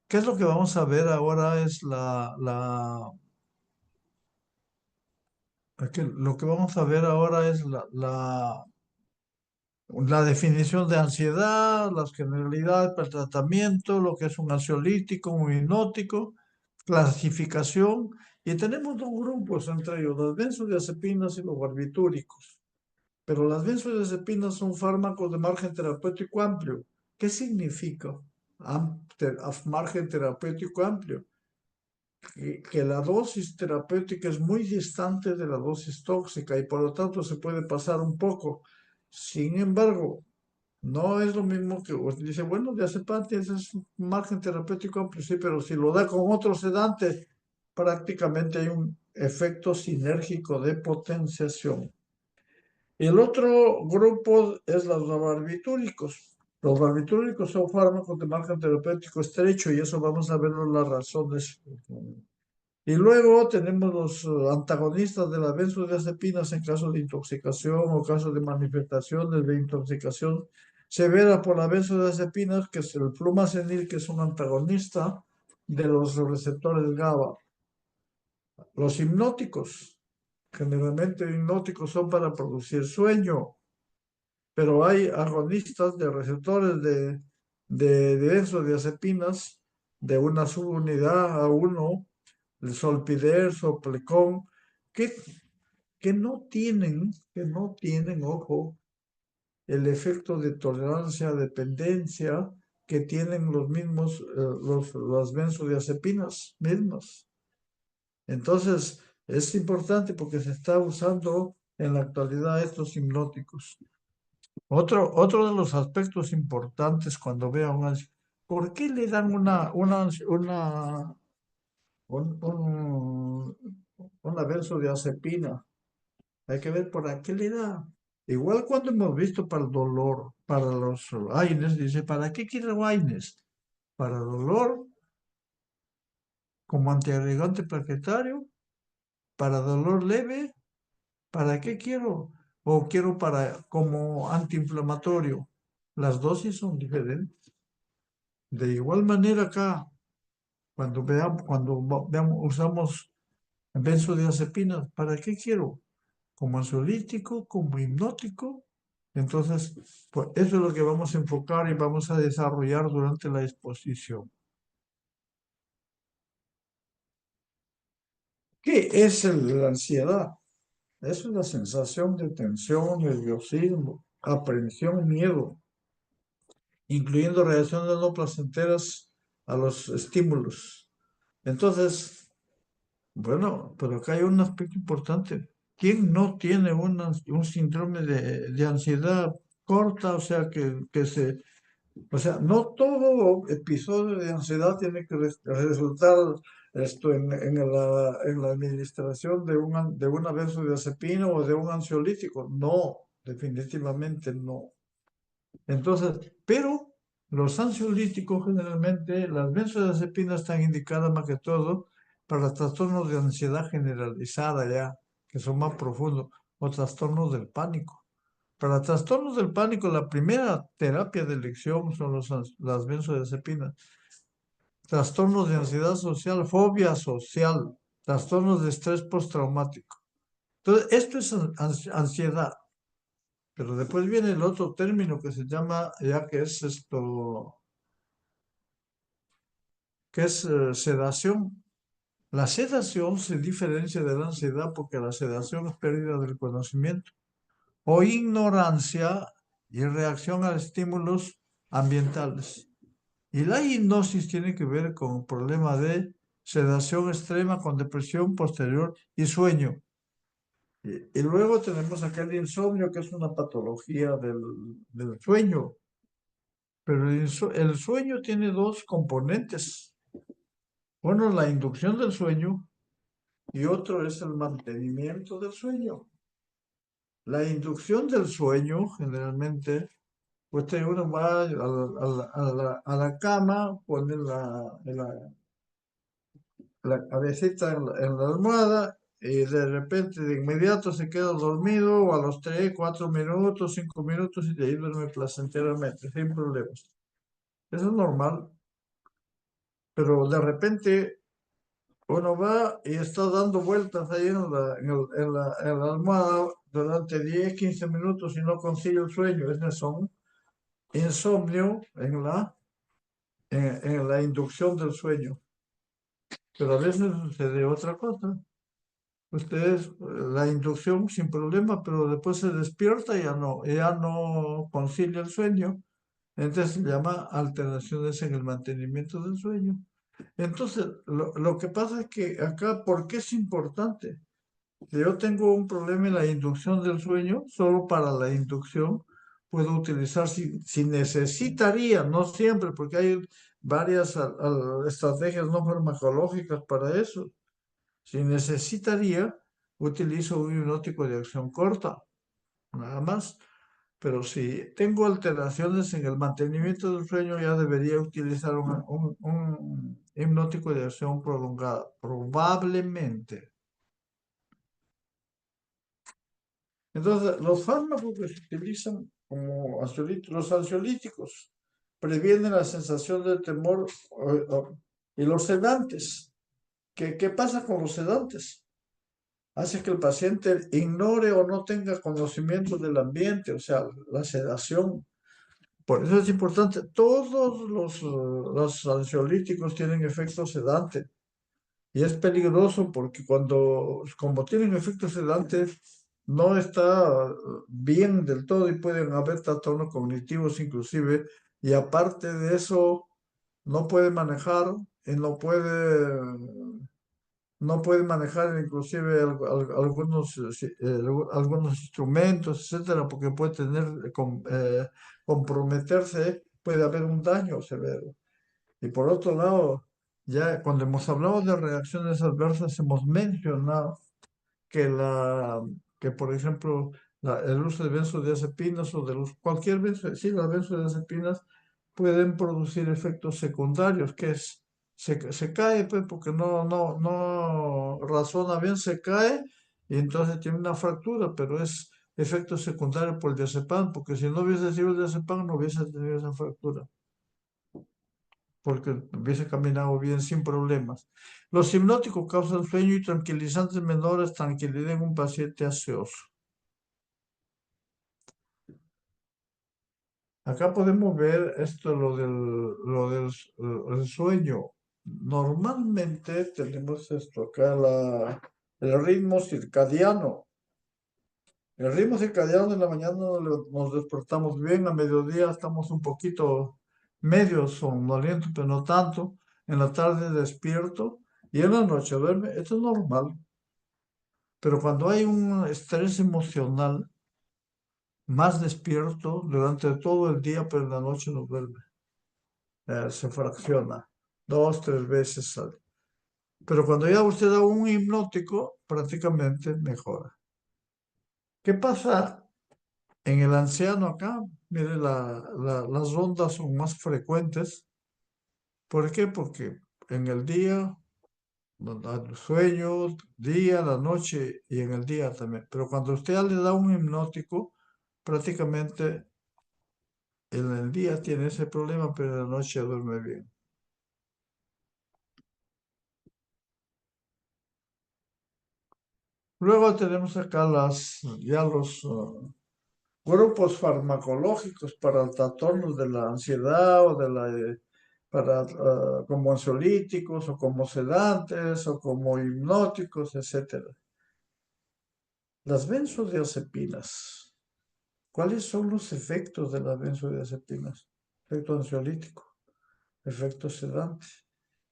¿Qué es lo que vamos a ver ahora? Es lo que vamos a ver ahora es la definición de ansiedad, las generalidades para el tratamiento, lo que es un ansiolítico, un hipnótico, clasificación, y tenemos dos grupos entre ellos, las benzodiazepinas y los barbitúricos. Pero las benzodiazepinas son fármacos de margen terapéutico amplio. ¿Qué significa margen terapéutico amplio? Que la dosis terapéutica es muy distante de la dosis tóxica y por lo tanto se puede pasar un poco. Sin embargo, no es lo mismo que usted dice, bueno, diazepam ese es un margen terapéutico amplio, sí, pero si lo da con otro sedante, prácticamente hay un efecto sinérgico de potenciación. El otro grupo es los barbitúricos. Los barbitúricos son fármacos de margen terapéutico estrecho y eso vamos a ver las razones. Y luego tenemos los antagonistas de las benzodiazepinas en caso de intoxicación o caso de manifestaciones de intoxicación severa por las benzodiazepinas, que es el flumazenil, que es un antagonista de los receptores GABA. Los hipnóticos, generalmente hipnóticos son para producir sueño, pero hay agonistas de receptores de benzodiazepinas de una subunidad a uno, el solpider, soplecón, que, que no tienen, ojo, el efecto de tolerancia, dependencia que tienen los mismos, las benzodiazepinas mismas. Entonces, es importante porque se está usando en la actualidad estos hipnóticos. Otro de los aspectos importantes cuando vea ¿por qué le dan un- una benzodiazepina? Hay que ver por qué le da. Igual cuando hemos visto para el dolor, para los AINES, dice, ¿para qué quiero AINES? Para dolor, como antiagregante plaquetario, para dolor leve, ¿para qué quiero? O quiero para como antiinflamatorio. Las dosis son diferentes. De igual manera acá, cuando veamos, usamos benzodiazepinas, ¿para qué quiero? Como ansiolítico, como hipnótico. Entonces, pues eso es lo que vamos a enfocar y vamos a desarrollar durante la exposición. ¿Qué es la ansiedad? es una sensación de tensión, nerviosismo, aprensión, miedo, incluyendo reacciones no placenteras a los estímulos. Entonces, bueno, pero acá hay un aspecto importante. ¿Quién no tiene un síndrome de ansiedad corta? O sea, o sea, no todo episodio de ansiedad tiene que resultar en la administración de una benzodiazepina o de un ansiolítico. No, definitivamente no. Entonces, pero los ansiolíticos generalmente, las benzodiazepinas están indicadas más que todo para trastornos de ansiedad generalizada ya, que son más profundos, o trastornos del pánico. Para trastornos del pánico, la primera terapia de elección son las benzodiazepinas. Trastornos de ansiedad social, fobia social, trastornos de estrés postraumático. Entonces, esto es ansiedad. Pero después viene el otro término que se llama, ya que es esto, que es sedación. La sedación se diferencia de la ansiedad porque la sedación es pérdida del conocimiento o ignorancia y reacción a estímulos ambientales. Y la hipnosis tiene que ver con el problema de sedación extrema con depresión posterior y sueño. Y luego tenemos aquel insomnio, que es una patología del sueño. Pero el sueño tiene dos componentes. Uno es la inducción del sueño y otro es el mantenimiento del sueño. La inducción del sueño, generalmente, pues uno va a la cama, pone la cabecita en la almohada y de repente, de inmediato se queda dormido o a los 3, 4 minutos, 5 minutos y de ahí duerme placenteramente, sin problemas. Eso es normal, pero de repente uno va y está dando vueltas ahí en la almohada durante 10, 15 minutos y no consigue el sueño. Es son insomnio en la inducción del sueño. Pero a veces sucede otra cosa. Ustedes, la inducción sin problema, pero después se despierta y ya no concilia el sueño. Entonces se llama alteraciones en el mantenimiento del sueño. Entonces, lo que pasa es que acá, ¿por qué es importante? Si yo tengo un problema en la inducción del sueño, solo para la inducción puedo utilizar, si necesitaría, no siempre, porque hay varias estrategias no farmacológicas para eso. Si necesitaría, utilizo un hipnótico de acción corta, nada más. Pero si tengo alteraciones en el mantenimiento del sueño, ya debería utilizar un hipnótico de acción prolongada, probablemente. Entonces, los fármacos que se utilizan como los ansiolíticos previenen la sensación de temor y los sedantes. ¿Qué pasa con los sedantes? Hace que el paciente ignore o no tenga conocimiento del ambiente, o sea, la sedación. Por eso es importante, todos los ansiolíticos tienen efecto sedante y es peligroso porque como tienen efectos sedantes, no está bien del todo y pueden haber trastornos cognitivos inclusive, y aparte de eso, no puede manejar y no puede manejar inclusive algunos instrumentos, etcétera, porque puede comprometerse, puede haber un daño severo. Y por otro lado, ya cuando hemos hablado de reacciones adversas, hemos mencionado que por ejemplo, el uso de benzodiazepinas o cualquier sí, las benzodiazepinas pueden producir efectos secundarios, que se cae, pues, porque no razona bien, se cae y entonces tiene una fractura, pero es efecto secundario por el diazepam, porque si no hubiese sido el diazepam, no hubiese tenido esa fractura porque hubiese caminado bien sin problemas. Los hipnóticos causan sueño y tranquilizantes menores tranquilidad en un paciente ansioso. Acá podemos ver esto, el sueño. Normalmente tenemos esto acá, el ritmo circadiano. El ritmo circadiano en la mañana nos despertamos bien, a mediodía estamos un poquito medio somnolientos, pero no tanto. En la tarde despierto y en la noche duerme. Esto es normal. Pero cuando hay un estrés emocional, más despierto durante todo el día, pero en la noche no duerme. Se fracciona dos, tres veces. Pero cuando ya usted da un hipnótico, prácticamente mejora. ¿Qué pasa en el anciano acá? Mire, las rondas son más frecuentes. ¿Por qué? Porque en el día, el sueño, día, la noche y en el día también. Pero cuando usted ya le da un hipnótico, prácticamente en el día tiene ese problema, pero en la noche duerme bien. Luego tenemos acá ya los grupos farmacológicos para trastornos de la ansiedad o para, como ansiolíticos o como sedantes o como hipnóticos, etcétera. Las benzodiazepinas. ¿Cuáles son los efectos de las benzodiazepinas? Efecto ansiolítico, efecto sedante,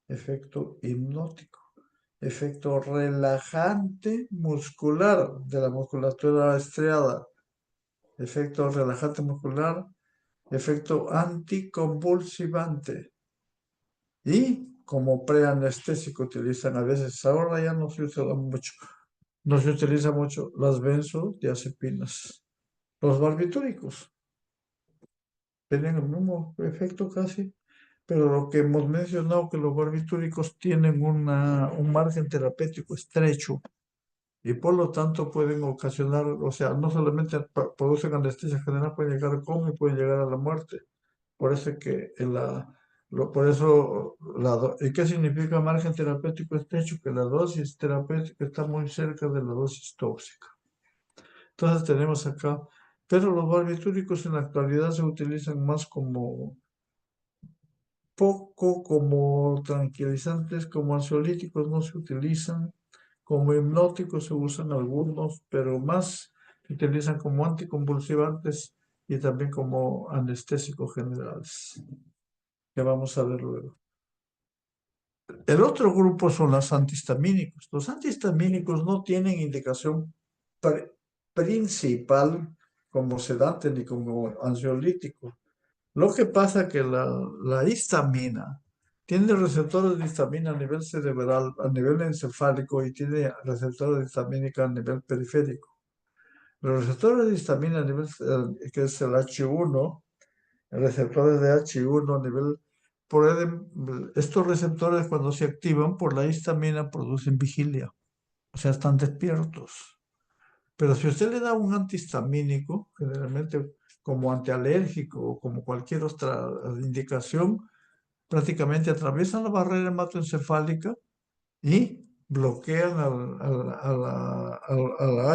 efecto hipnótico, efecto relajante muscular de la musculatura estriada, efecto relajante muscular, efecto anticonvulsivante y como preanestésico utilizan a veces, ahora ya no se usa mucho, no se utiliza mucho las benzodiazepinas. Los barbitúricos tienen el mismo efecto casi, pero lo que hemos mencionado que los barbitúricos tienen un margen terapéutico estrecho y por lo tanto pueden ocasionar, o sea, no solamente producen anestesia general, pueden llegar a coma y pueden llegar a la muerte. Por eso que por eso ¿y qué significa margen terapéutico estrecho? Que la dosis terapéutica está muy cerca de la dosis tóxica. Entonces tenemos acá, pero los barbitúricos en la actualidad se utilizan más como poco como tranquilizantes, como ansiolíticos no se utilizan, como hipnóticos se usan algunos, pero más se utilizan como anticonvulsivantes y también como anestésicos generales, que vamos a ver luego. El otro grupo son los antihistamínicos. Los antihistamínicos no tienen indicación principal como sedante ni como ansiolítico. Lo que pasa es que la histamina tiene receptores de histamina a nivel cerebral, a nivel encefálico y tiene receptores de histamínica a nivel periférico. Los receptores de histamina a nivel, que es el H1, receptores de H1 a nivel, estos receptores cuando se activan por la histamina producen vigilia, o sea, están despiertos. Pero si usted le da un antihistamínico, generalmente como antialérgico o como cualquier otra indicación, prácticamente atraviesan la barrera hematoencefálica y bloquean a la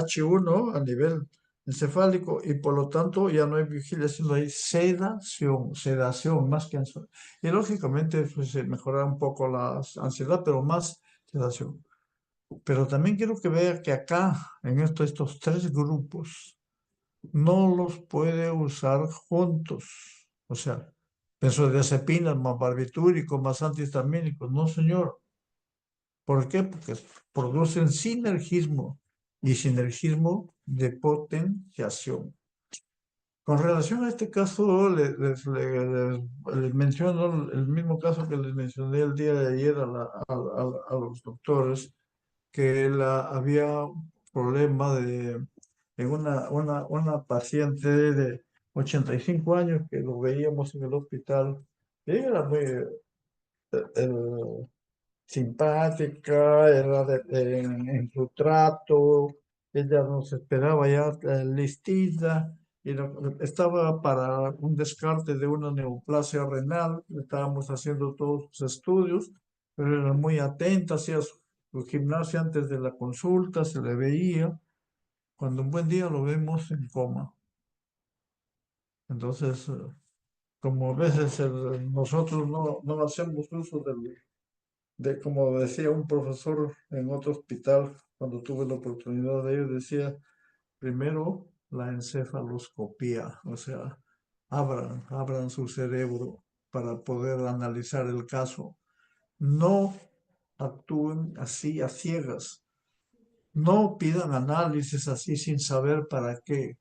H1 a nivel encefálico y por lo tanto ya no hay vigilia, sino hay sedación más que ansiedad. Y lógicamente pues, se mejora un poco la ansiedad, pero más sedación. Pero también quiero que vea que acá, en estos tres grupos, no los puede usar juntos. O sea, benzodiazepinas más barbitúricos más antihistamínicos. No, señor. ¿Por qué? Porque producen sinergismo y sinergismo de potenciación. Con relación a este caso, les menciono el mismo caso que les mencioné el día de ayer a los doctores, que había un problema en una paciente de 85 años que lo veíamos en el hospital. Ella era muy simpática, en su trato, ella nos esperaba ya listita y estaba para un descarte de una neoplasia renal, estábamos haciendo todos sus estudios, pero era muy atenta, hacía su gimnasia antes de la consulta, se le veía, cuando un buen día lo vemos en coma. Entonces, como a veces nosotros no hacemos uso como decía un profesor en otro hospital, cuando tuve la oportunidad de ir, decía, Primero, la encefaloscopía, o sea, abran su cerebro para poder analizar el caso. No actúen así a ciegas. No pidan análisis así sin saber para qué.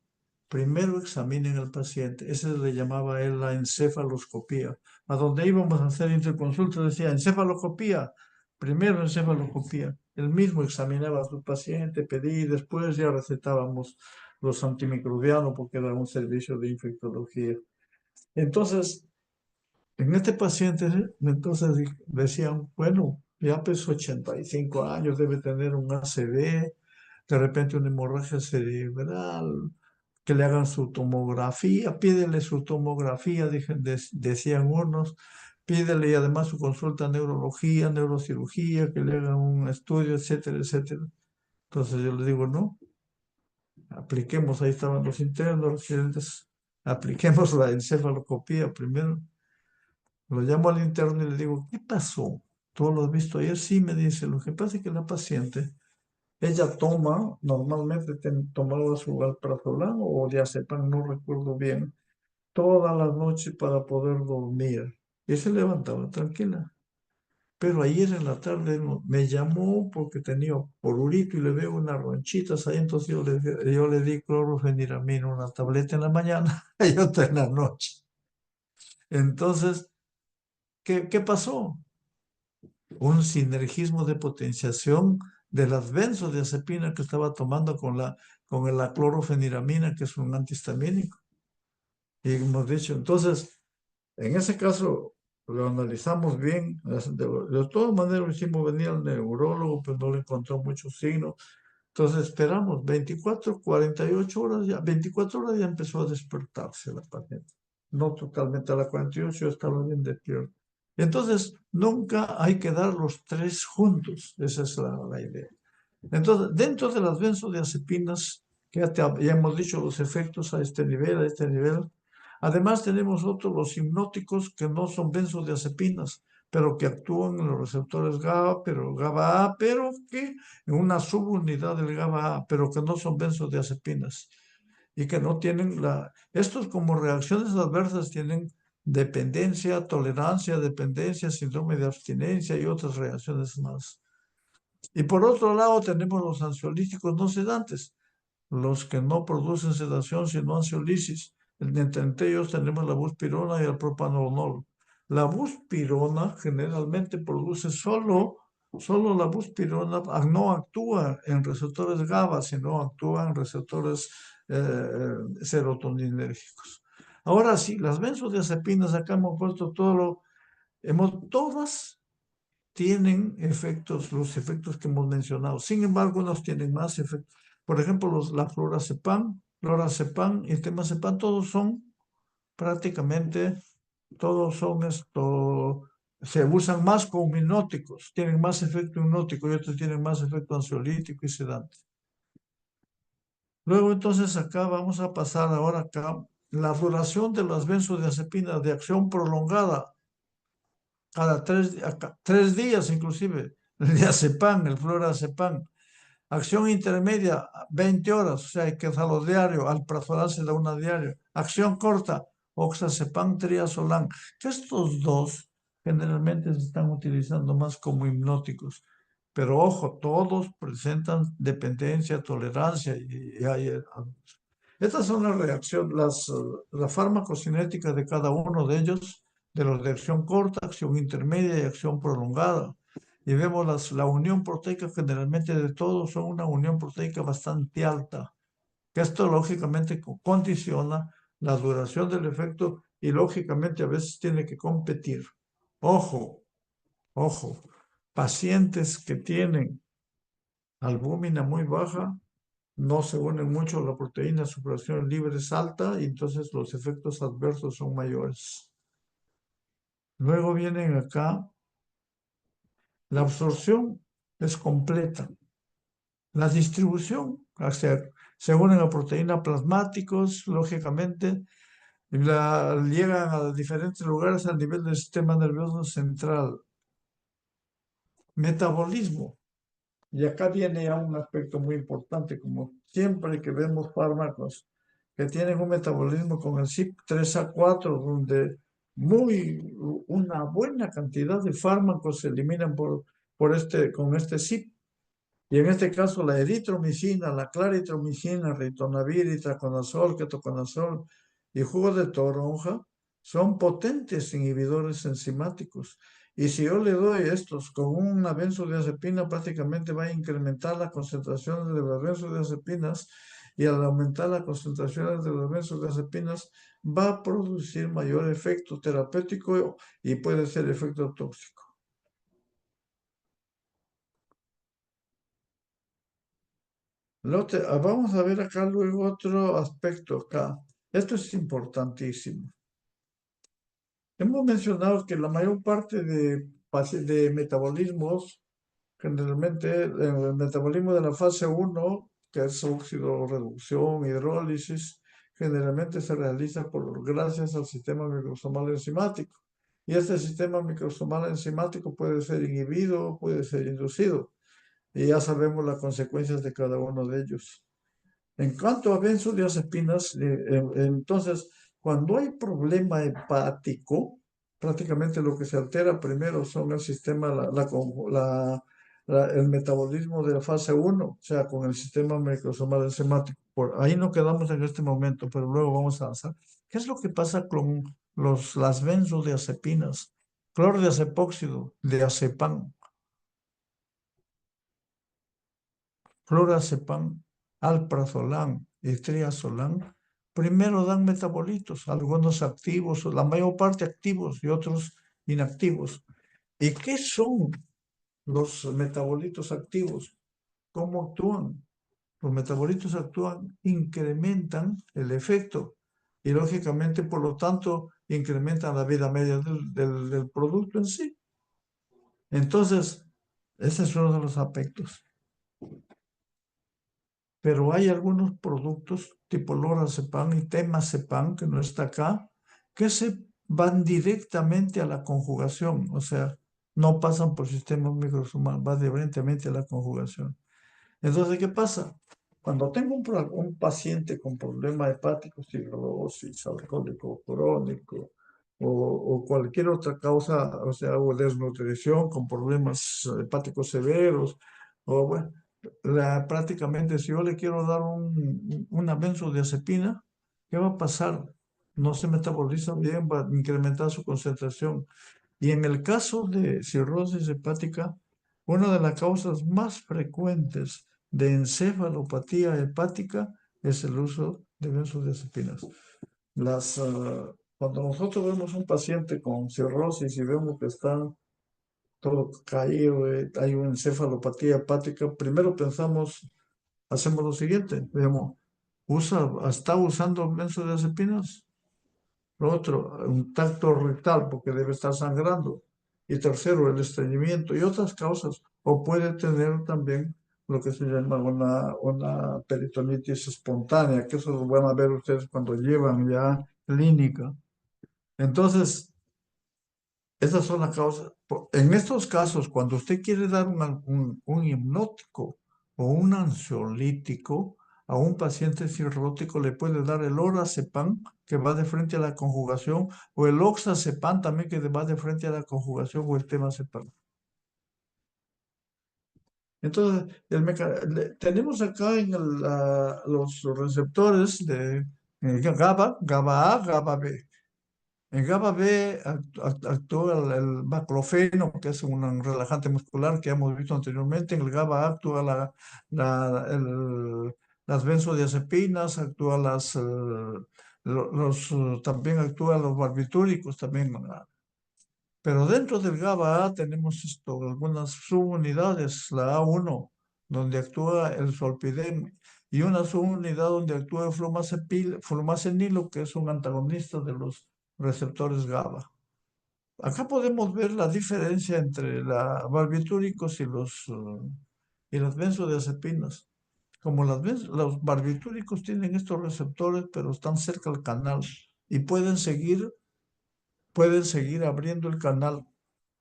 Primero examinen al paciente. Ese le llamaba él la encefaloscopía. A donde íbamos a hacer interconsulta decía encefaloscopía. Primero encefaloscopía. Él mismo examinaba a su paciente, pedí y después ya recetábamos los antimicrobianos porque era un servicio de infectología. Entonces, en este paciente, entonces decían, bueno, ya pesó 85 años, debe tener un ACV, de repente una hemorragia cerebral, que le hagan su tomografía, pídele su tomografía, decían unos, pídele y además su consulta a neurología, neurocirugía, que le hagan un estudio, etcétera, etcétera. Entonces yo le digo, no, apliquemos, ahí estaban los internos, los residentes, apliquemos la encefalocopía primero. Lo llamo al interno y le digo, ¿qué pasó? ¿Tú lo has visto ayer? Sí, me dice, lo que pasa es que la paciente, ella toma, normalmente tomaba su alprazolam o diazepam, no recuerdo bien, todas las noches para poder dormir. Y se levantaba tranquila. Pero ayer en la tarde me llamó porque tenía porurito y le veo unas ronchitas ahí, entonces yo le di clorofeniramina, una tableta en la mañana y otra en la noche. Entonces, ¿qué pasó? Un sinergismo de potenciación de las benzodiazepinas que estaba tomando con la clorofeniramina, que es un antihistamínico. Y hemos dicho, entonces, en ese caso, lo analizamos bien. De todas maneras, lo hicimos venir al neurólogo, pero no le encontró muchos signos. Entonces esperamos 24, 48 horas, ya 24 horas ya empezó a despertarse la paciente. No totalmente a las 48, ya estaba bien despierto. Entonces, nunca hay que dar los tres juntos, esa es la idea. Entonces, dentro de las benzodiazepinas, que ya hemos dicho los efectos a este nivel, además tenemos otros, los hipnóticos, que no son benzodiazepinas, pero que actúan en los receptores GABA, pero GABA A, pero que en una subunidad del GABA A, pero que no son benzodiazepinas y que no tienen estos como reacciones adversas tienen dependencia, tolerancia, dependencia, síndrome de abstinencia y otras reacciones más. Y por otro lado tenemos los ansiolíticos no sedantes, los que no producen sedación sino ansiolisis. Entre ellos tenemos la buspirona y el propanolol. La buspirona generalmente produce solo la buspirona no actúa en receptores GABA, sino actúa en receptores serotoninérgicos. Ahora sí, las benzodiazepinas, acá hemos puesto todas tienen efectos, los efectos que hemos mencionado. Sin embargo, unos tienen más efectos. Por ejemplo, la lorazepam y temazepam, prácticamente, todos son se usan más como hipnóticos, tienen más efecto hipnótico y otros tienen más efecto ansiolítico y sedante. Luego, entonces, acá vamos a pasar ahora acá la duración de las benzodiazepinas de acción prolongada cada 3 días inclusive, el diazepam, el flurazepam. Acción intermedia, 20 horas, o sea, hay que usarlo diario, alprazolam se da una diario. Acción corta, oxazepam, triazolam. Que estos dos generalmente se están utilizando más como hipnóticos. Pero ojo, todos presentan dependencia, tolerancia y hay estas son las reacciones, la farmacocinética de cada uno de ellos, de los de acción corta, acción intermedia y acción prolongada. Y vemos la unión proteica generalmente de todos son una unión proteica bastante alta, que esto lógicamente condiciona la duración del efecto y lógicamente a veces tiene que competir. Ojo, ojo, pacientes que tienen albúmina muy baja no se unen mucho a la proteína, su fracción libre es alta y entonces los efectos adversos son mayores. Luego vienen acá, la absorción es completa. La distribución, o sea, se unen a proteína plasmáticos, lógicamente, y llegan a diferentes lugares a nivel del sistema nervioso central. Metabolismo. Y acá viene ya un aspecto muy importante, como siempre que vemos fármacos que tienen un metabolismo con el CYP3A4, donde una buena cantidad de fármacos se eliminan con este CYP. Y en este caso la eritromicina, la claritromicina, ritonavir, itraconazol, ketoconazol y jugo de toronja son potentes inhibidores enzimáticos. Y si yo le doy estos con una benzodiazepina, prácticamente va a incrementar la concentración de las benzodiazepinas y al aumentar las concentraciones de las benzodiazepinas va a producir mayor efecto terapéutico y puede ser efecto tóxico. Vamos a ver acá luego otro aspecto acá. Esto es importantísimo. Hemos mencionado que la mayor parte de metabolismos, generalmente el metabolismo de la fase uno, que es óxido, reducción, hidrólisis, generalmente se realiza gracias al sistema microsomal enzimático. Y este sistema microsomal enzimático puede ser inhibido, puede ser inducido. Y ya sabemos las consecuencias de cada uno de ellos. En cuanto a benzodiazepinas, entonces, cuando hay problema hepático, prácticamente lo que se altera primero son el sistema, el metabolismo de la fase uno, o sea, con el sistema microsomal enzimático. Por ahí no quedamos en este momento, pero luego vamos a avanzar. ¿Qué es lo que pasa con las benzodiazepinas? Clordiazepóxido, diazepam, clorazepam, alprazolam y triazolam, primero dan metabolitos, algunos activos, la mayor parte activos y otros inactivos. ¿Y qué son los metabolitos activos? ¿Cómo actúan? Los metabolitos actúan, incrementan el efecto y lógicamente, por lo tanto, incrementan la vida media del producto en sí. Entonces, ese es uno de los aspectos. Pero hay algunos productos tipo lorazepam y temazepam, que no está acá, que se van directamente a la conjugación, o sea, no pasan por sistema microsomal, va directamente a la conjugación. Entonces, ¿qué pasa? Cuando tengo un paciente con problema hepático, cirrosis, alcohólico crónico o cualquier otra causa, o sea, o desnutrición con problemas hepáticos severos, o bueno, prácticamente si yo le quiero dar una benzodiazepina, ¿qué va a pasar? No se metaboliza bien, va a incrementar su concentración. Y en el caso de cirrosis hepática, una de las causas más frecuentes de encefalopatía hepática es el uso de benzodiazepinas. Cuando nosotros vemos un paciente con cirrosis y vemos que está todo caído, hay una encefalopatía hepática, primero hacemos lo siguiente, vemos, ¿está usando benzodiazepinas? Lo otro, un tacto rectal porque debe estar sangrando. Y tercero, el estreñimiento y otras causas. O puede tener también lo que se llama una peritonitis espontánea, que eso lo van a ver ustedes cuando llevan ya clínica. Entonces, esas son las causas. En estos casos, cuando usted quiere dar un hipnótico o un ansiolítico a un paciente cirrótico, le puede dar el lorazepam, que va de frente a la conjugación, o el oxazepam también, que va de frente a la conjugación, o el temazepam. Entonces, tenemos acá los receptores de GABA A, GABA B. En GABA B actúa el baclofeno, que es un relajante muscular que hemos visto anteriormente. En el GABA A actúa las benzodiazepinas, también actúan los barbitúricos también. Pero dentro del GABA A tenemos algunas subunidades, la A1, donde actúa el solpidem, y una subunidad donde actúa el flumacenilo, que es un antagonista de los receptores GABA. Acá podemos ver la diferencia entre los barbitúricos y las benzodiazepinas. Como los barbitúricos tienen estos receptores, pero están cerca del canal y pueden seguir abriendo el canal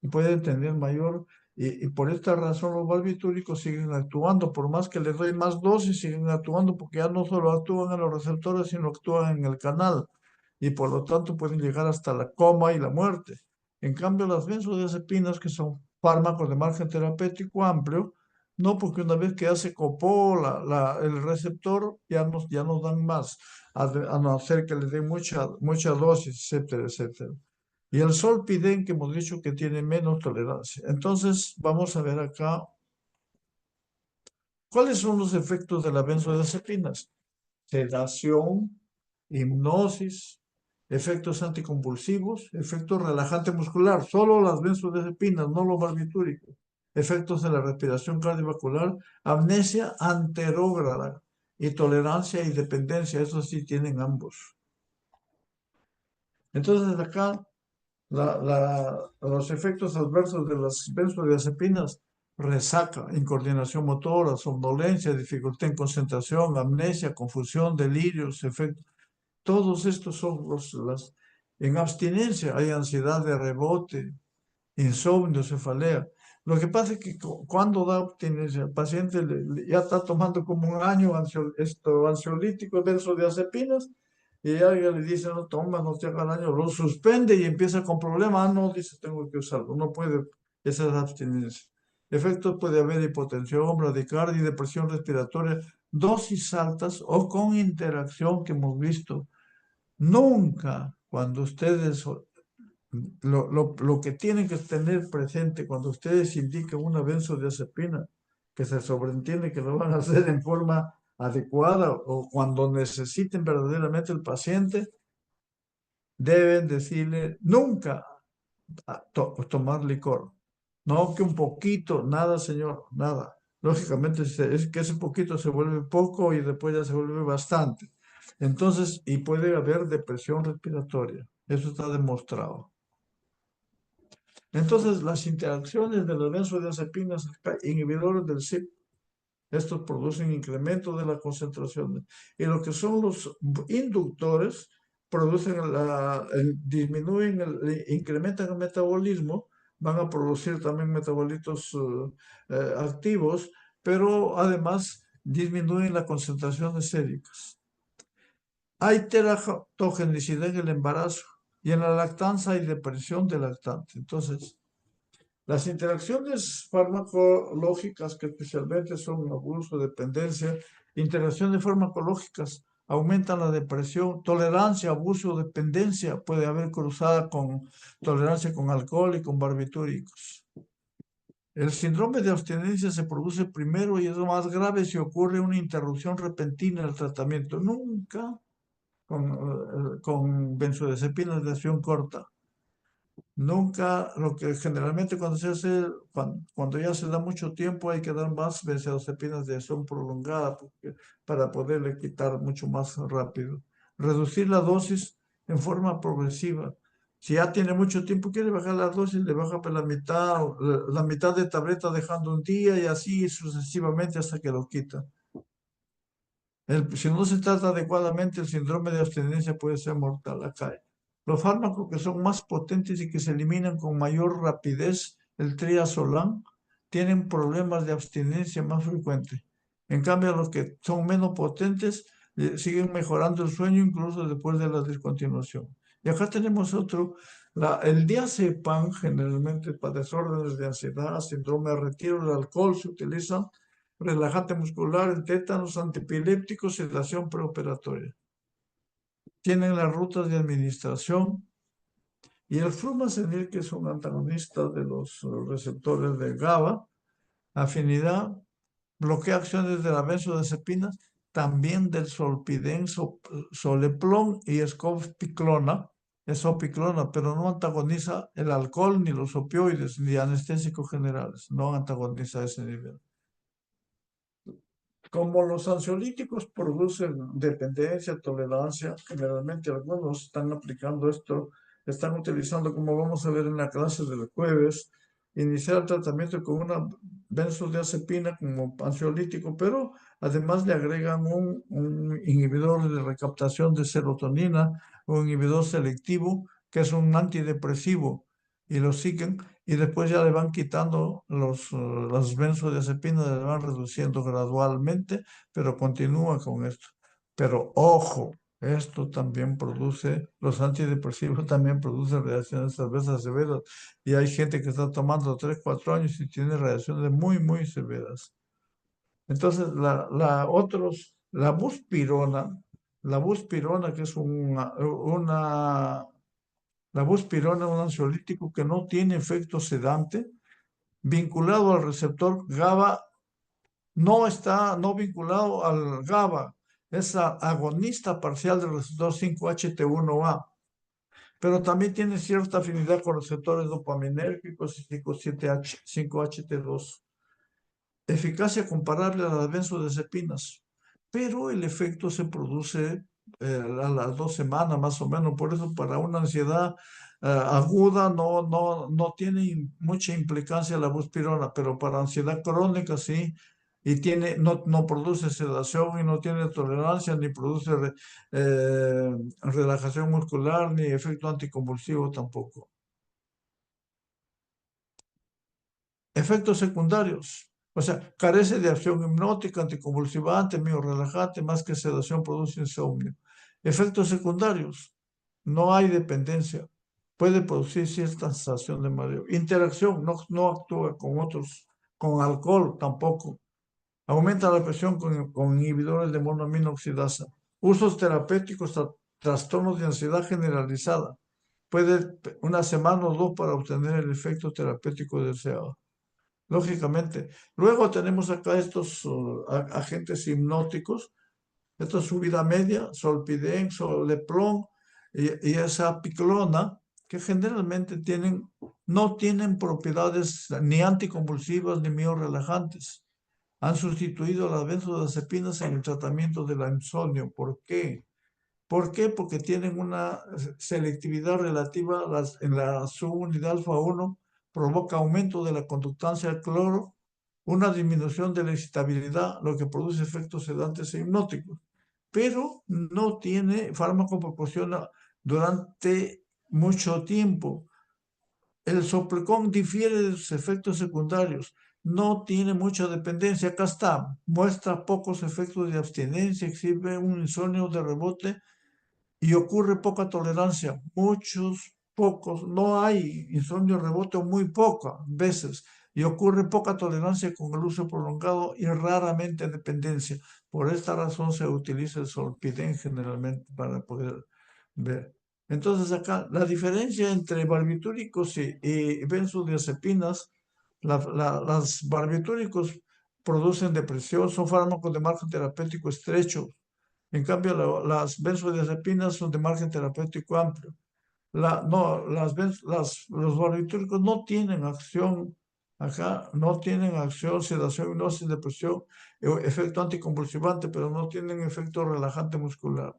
y pueden tener mayor Y por esta razón los barbitúricos siguen actuando, por más que les doy más dosis, siguen actuando porque ya no solo actúan en los receptores, sino actúan en el canal y por lo tanto pueden llegar hasta la coma y la muerte. En cambio, las benzodiazepinas, que son fármacos de margen terapéutico amplio, no, porque una vez que ya se copó el receptor, ya no dan más, a no ser que le den mucha dosis, etcétera, etcétera. Y el solpidem, que hemos dicho que tiene menos tolerancia. Entonces, vamos a ver acá, ¿cuáles son los efectos de las benzodiazepinas? Sedación, hipnosis, efectos anticonvulsivos, efectos relajante muscular, solo las benzodiazepinas, no los barbitúricos, efectos de la respiración cardiovascular, amnesia anterógrada y tolerancia y dependencia, eso sí tienen ambos. Entonces acá los efectos adversos de las benzodiazepinas, resaca, incoordinación motora, somnolencia, dificultad en concentración, amnesia, confusión, delirios, efectos. Todos estos son en abstinencia hay ansiedad de rebote, insomnio, cefalea. Lo que pasa es que cuando da abstinencia, el paciente ya está tomando como un año ansiolítico, benzodiazepinas, y alguien le dice, no toma, no te haga daño, lo suspende y empieza con problemas. Ah, no, dice, tengo que usarlo. No puede, esa es abstinencia. Efectos puede haber hipotensión, bradicardia, depresión respiratoria, dosis altas o con interacción que hemos visto. Nunca, cuando ustedes, lo que tienen que tener presente cuando ustedes indican una benzodiazepina, que se sobreentiende que lo van a hacer en forma adecuada o cuando necesiten verdaderamente el paciente, deben decirle nunca tomar licor. No que un poquito, nada, señor, nada. Lógicamente es que ese poquito se vuelve poco y después ya se vuelve bastante. Entonces, y puede haber depresión respiratoria. Eso está demostrado. Entonces, las interacciones de las benzodiazepinas inhibidores del CYP, estos producen incremento de la concentración. Y lo que son los inductores, disminuyen, incrementan el metabolismo, van a producir también metabolitos activos, pero además disminuyen la concentración de séricas. Hay teratogenicidad en el embarazo y en la lactancia hay depresión del lactante. Entonces, las interacciones farmacológicas, que especialmente son abuso, dependencia, interacciones farmacológicas aumentan la depresión, tolerancia, abuso, dependencia puede haber cruzada con tolerancia con alcohol y con barbitúricos. El síndrome de abstinencia se produce primero y es lo más grave si ocurre una interrupción repentina del tratamiento. Nunca con benzodiazepinas de acción corta. Nunca, lo que generalmente cuando se hace, cuando ya se da mucho tiempo, hay que dar más benzodiazepinas de acción prolongada para poderle quitar mucho más rápido. Reducir la dosis en forma progresiva. Si ya tiene mucho tiempo, quiere bajar la dosis, le baja por la mitad de tableta dejando un día y así sucesivamente hasta que lo quita. Si no se trata adecuadamente, el síndrome de abstinencia puede ser mortal. Acá los fármacos que son más potentes y que se eliminan con mayor rapidez, el triazolam, tienen problemas de abstinencia más frecuentes. En cambio, los que son menos potentes siguen mejorando el sueño incluso después de la discontinuación. Y acá tenemos otro, el diazepam, generalmente para desórdenes de ansiedad, síndrome de retiro del alcohol, se utiliza relajante muscular, el tétanos, antipiléptico, sedación preoperatoria. Tienen las rutas de administración y el flumazenil, que es un antagonista de los receptores de GABA, afinidad, bloquea acciones de la benzodiazepina, también del solpidem, soleplon y escopiclona, pero no antagoniza el alcohol, ni los opioides, ni anestésicos generales, no antagoniza ese nivel. Como los ansiolíticos producen dependencia, tolerancia, generalmente algunos están aplicando esto, están utilizando, como vamos a ver en la clase del jueves, iniciar el tratamiento con una benzodiazepina como ansiolítico, pero además le agregan un inhibidor de recaptación de serotonina, un inhibidor selectivo, que es un antidepresivo, y lo siguen. y después ya le van quitando las benzodiazepinas, le van reduciendo gradualmente, pero continúa con esto. Pero ojo, esto también produce, los antidepresivos también producen reacciones adversas severas, y hay gente que está tomando 3, 4 años y tiene reacciones muy, muy severas. Entonces, la buspirona, que es la buspirona es un ansiolítico que no tiene efecto sedante, vinculado al receptor GABA, no vinculado al GABA, es agonista parcial del receptor 5-HT1A, pero también tiene cierta afinidad con receptores dopaminérgicos y 5-HT2. Eficacia comparable a las benzodiazepinas, pero el efecto se produce a las 2 semanas más o menos. Por eso para una ansiedad aguda no tiene mucha implicancia la buspirona, pero para ansiedad crónica sí, y no produce sedación y no tiene tolerancia, ni produce relajación muscular, ni efecto anticonvulsivo tampoco. Efectos secundarios. O sea, carece de acción hipnótica, anticonvulsivante, relajante, más que sedación, produce insomnio. Efectos secundarios. No hay dependencia. Puede producir cierta sensación de mareo. Interacción. No actúa con otros. Con alcohol tampoco. Aumenta la presión con inhibidores de monoamina oxidasa. Usos terapéuticos, trastornos de ansiedad generalizada. Puede 1 semana o 2 para obtener el efecto terapéutico deseado. Lógicamente. Luego tenemos acá estos agentes hipnóticos, esta subida media, solpidem, soleplon y esa piclona, que generalmente no tienen propiedades ni anticonvulsivas ni miorelajantes. Han sustituido las benzodiazepinas en el tratamiento del insomnio. ¿Por qué? ¿Por qué? Porque tienen una selectividad relativa en la subunidad alfa-1, provoca aumento de la conductancia al cloro, una disminución de la excitabilidad, lo que produce efectos sedantes e hipnóticos. Pero no tiene, fármaco proporciona durante mucho tiempo. El soplicón difiere de sus efectos secundarios, no tiene mucha dependencia. Acá está, muestra pocos efectos de abstinencia, exhibe un insomnio de rebote y ocurre poca tolerancia, pocos, no hay insomnio rebote o muy pocas veces, y ocurre poca tolerancia con el uso prolongado y raramente dependencia. Por esta razón se utiliza el solpidem generalmente para poder ver. Entonces acá la diferencia entre barbitúricos y benzodiazepinas, las barbitúricos producen depresión, son fármacos de margen terapéutico estrecho. En cambio, las benzodiazepinas son de margen terapéutico amplio. No, los barbitúricos no tienen acción, acá no tienen acción, sedación, hipnosis, depresión, efecto anticonvulsivante, pero no tienen efecto relajante muscular.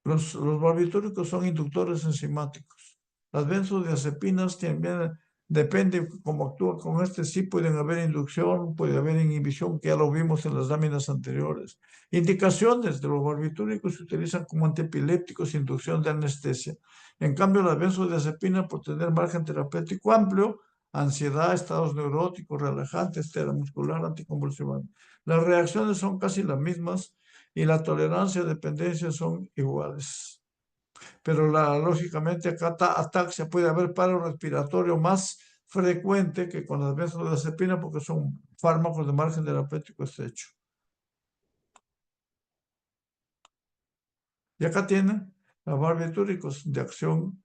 Los barbitúricos son inductores enzimáticos. Las benzodiazepinas también depende cómo actúa con este, sí pueden haber inducción, puede haber inhibición, que ya lo vimos en las láminas anteriores. Indicaciones de los barbitúricos se utilizan como antiepilépticos, inducción de anestesia. En cambio, las benzodiazepinas, por tener margen terapéutico amplio, ansiedad, estados neuróticos, relajantes, muscular, anticonvulsivante. Las reacciones son casi las mismas y la tolerancia y dependencia son iguales. Pero lógicamente acá ataxia, puede haber paro respiratorio más frecuente que con las benzodiazepinas porque son fármacos de margen terapéutico estrecho. Y acá tienen los barbitúricos de acción,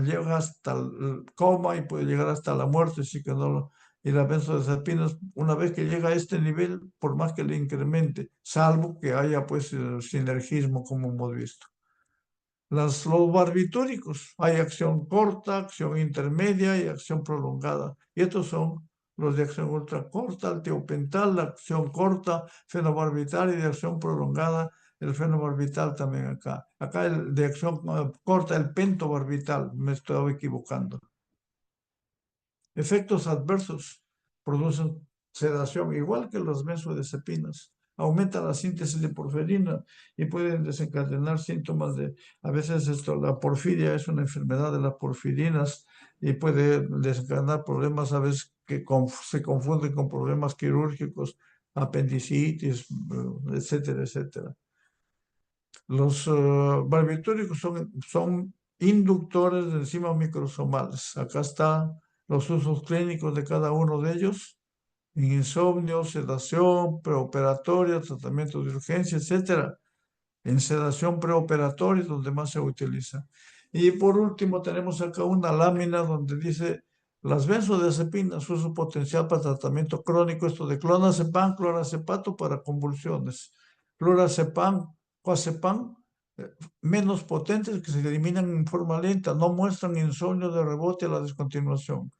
llega hasta el coma y puede llegar hasta la muerte, sí que no y las benzodiazepinas, una vez que llega a este nivel, por más que le incremente, salvo que haya pues sinergismo como hemos visto. Los barbitúricos, hay acción corta, acción intermedia y acción prolongada. Y estos son los de acción ultra corta, el tiopental, la acción corta, fenobarbital y de acción prolongada, el fenobarbital también acá. Acá el de acción corta, el pentobarbital, me estaba equivocando. Efectos adversos producen sedación, igual que las benzodiazepinas. aumenta la síntesis de porfirina y pueden desencadenar síntomas de, a veces la porfiria es una enfermedad de las porfirinas y puede desencadenar problemas a veces que se confunden con problemas quirúrgicos, apendicitis, etcétera, etcétera. Los barbitúricos son inductores de enzimas microsomales. Acá están los usos clínicos de cada uno de ellos: insomnio, sedación, preoperatoria, tratamiento de urgencia, etcétera. En sedación preoperatoria es donde más se utiliza. Y por último tenemos acá una lámina donde dice las benzodiazepinas, uso potencial para tratamiento crónico, esto de clonazepam, clorazepato para convulsiones. Clorazepam, coazepam, menos potentes, que se eliminan en forma lenta, no muestran insomnio de rebote a la descontinuación.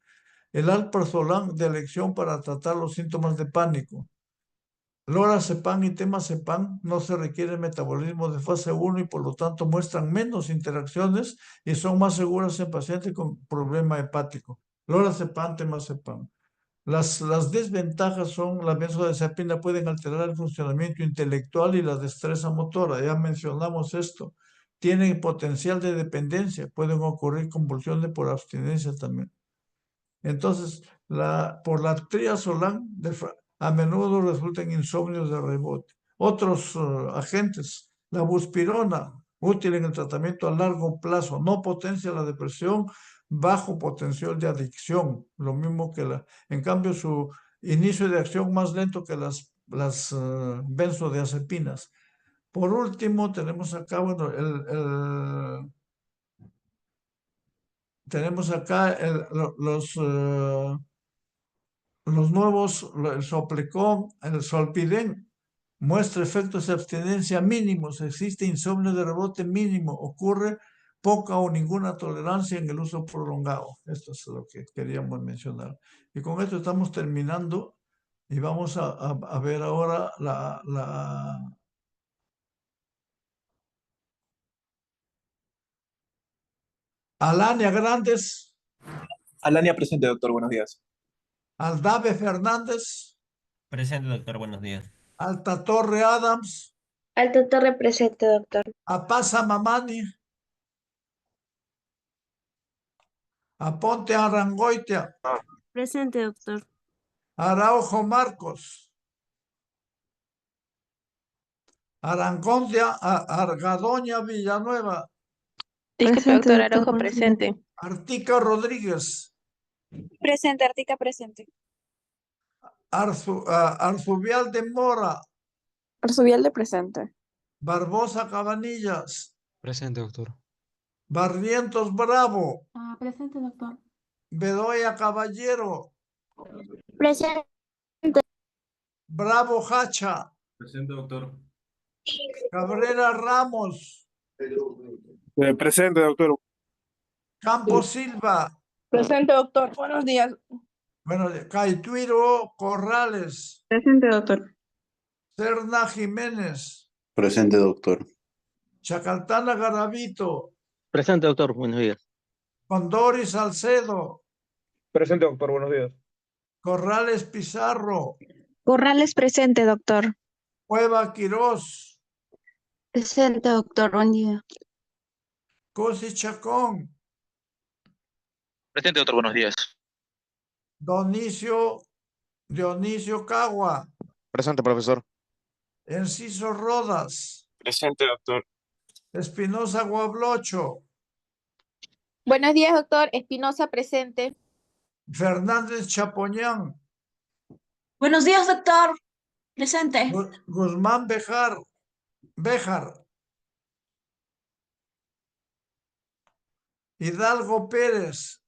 El alprazolam de elección para tratar los síntomas de pánico. Lorazepam y temazepam no se requiere metabolismo de fase 1 y por lo tanto muestran menos interacciones y son más seguras en pacientes con problema hepático. Lorazepam, temazepam. Las desventajas son: la benzodiazepina pueden alterar el funcionamiento intelectual y la destreza motora, ya mencionamos esto. Tienen potencial de dependencia, pueden ocurrir convulsiones por abstinencia también. Entonces, por la triazolam, a menudo resultan insomnios de rebote. Otros agentes: la buspirona, útil en el tratamiento a largo plazo, no potencia la depresión, bajo potencial de adicción, lo mismo que en cambio su inicio de acción más lento que las benzodiazepinas. Por último, tenemos acá, bueno, tenemos acá los nuevos, el Soplecón, el Solpidem, muestra efectos de abstinencia mínimos, existe insomnio de rebote mínimo, ocurre poca o ninguna tolerancia en el uso prolongado. Esto es lo que queríamos mencionar. Y con esto estamos terminando y vamos a ver ahora Alania Grandes, Alania presente, doctor. Buenos días. Aldave Fernández, Presente, doctor, buenos días. Alta Torre Adams, Alta Torre presente, doctor. Apasa Mamani, Aponte Arangoitia, Presente, doctor. Araujo Marcos, Arangonia, Argadoña Villanueva, Disculpe, doctor Araujo, presente. Artica Rodríguez, Presente, Artica presente. Arzubial de Mora, Arzubial de presente. Barbosa Cabanillas, Presente, doctor. Barrientos Bravo, Presente, doctor. Bedoya Caballero, Presente. Bravo Hacha, Presente, doctor. Cabrera Ramos, Presente, doctor. Campos Silva, Presente, doctor. Buenos días. bueno, Caituiro Corrales, Presente, doctor. Serna Jiménez, Presente, doctor. Chacaltana Garavito, Presente, doctor. Buenos días. Condori Salcedo, Presente, doctor. Buenos días. Corrales Pizarro, Corrales presente, doctor. Cueva Quirós, Presente, doctor. Buen día. Cosi Chacón, Presente, doctor, buenos días. Dionisio Cagua, Presente, profesor. Enciso Rodas, Presente, doctor. Espinosa Guablocho, Buenos días, doctor. Espinosa presente. Fernández Chapoñán, Buenos días, doctor. Presente. Guzmán Béjar, Hidalgo Pérez,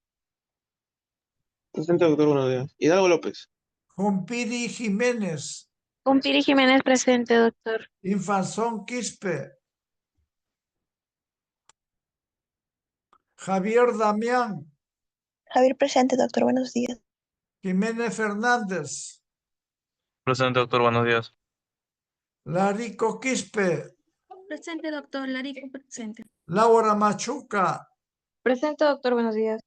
Presente, doctor. Buenos días. Hidalgo López. Jumpiri Jiménez, Cumpiri Jiménez presente, doctor. Infanzón Quispe, Javier Damián, Javier presente, doctor. Buenos días. Jiménez Fernández, Presente, doctor, buenos días. Larico Quispe, Presente, doctor. Larico presente. Laura Machuca, Presente, doctor. Buenos días.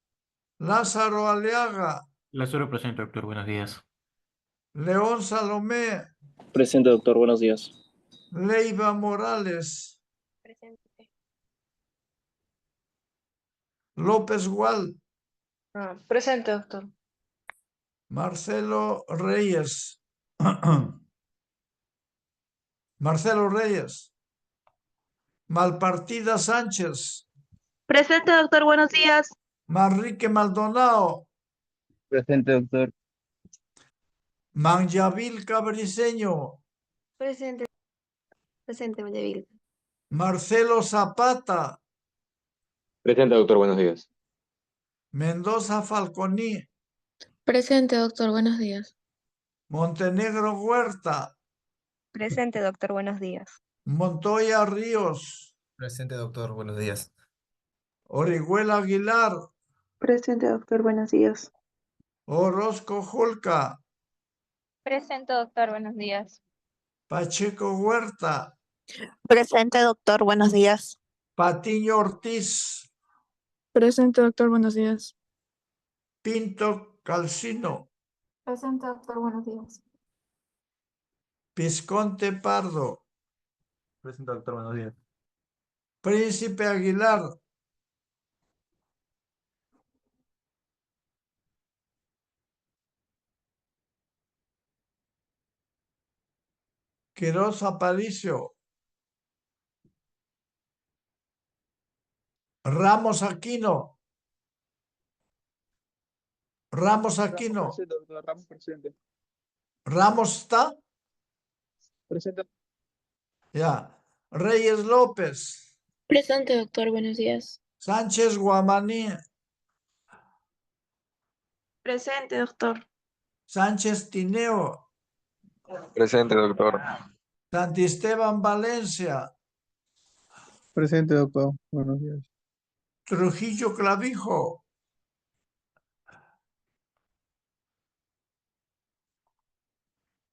Lázaro Aliaga, Lázaro presente, doctor, buenos días. León Salomé, Presente, doctor. Buenos días. Leiva Morales, Presente. López Gual, Presente, doctor. Marcelo Reyes. Marcelo Reyes. Malpartida Sánchez. Presente, doctor. Buenos días. Manrique Maldonado. Presente, doctor. Manjavil Cabriceño. Presente. Presente, Mayavil. Marcelo Zapata. Presente, doctor. Buenos días. Mendoza Falconi. Presente, doctor. Buenos días. Montenegro Huerta. Presente, doctor. Buenos días. Montoya Ríos. Presente, doctor. Buenos días. Orihuela Aguilar. Presente, doctor. Buenos días. Orozco Julca. Presente, doctor. Buenos días. Pacheco Huerta. Presente, doctor. Buenos días. Patiño Ortiz. Presente, doctor. Buenos días. Pinto Calcino. Presente, doctor. Buenos días. Pisconte Pardo. Presente, doctor. Buenos días. Príncipe Aguilar. Quiroz Aparicio. Ramos Aquino. Ramos Aquino. Presente, doctor. Ramos presente. Ramos está. Presente. Ya. Reyes López. Presente, doctor. Buenos días. Sánchez Guamaní. Presente, doctor. Sánchez Tineo. Presente, doctor. Santisteban Valencia. Presente, doctor. Buenos días. Trujillo Clavijo.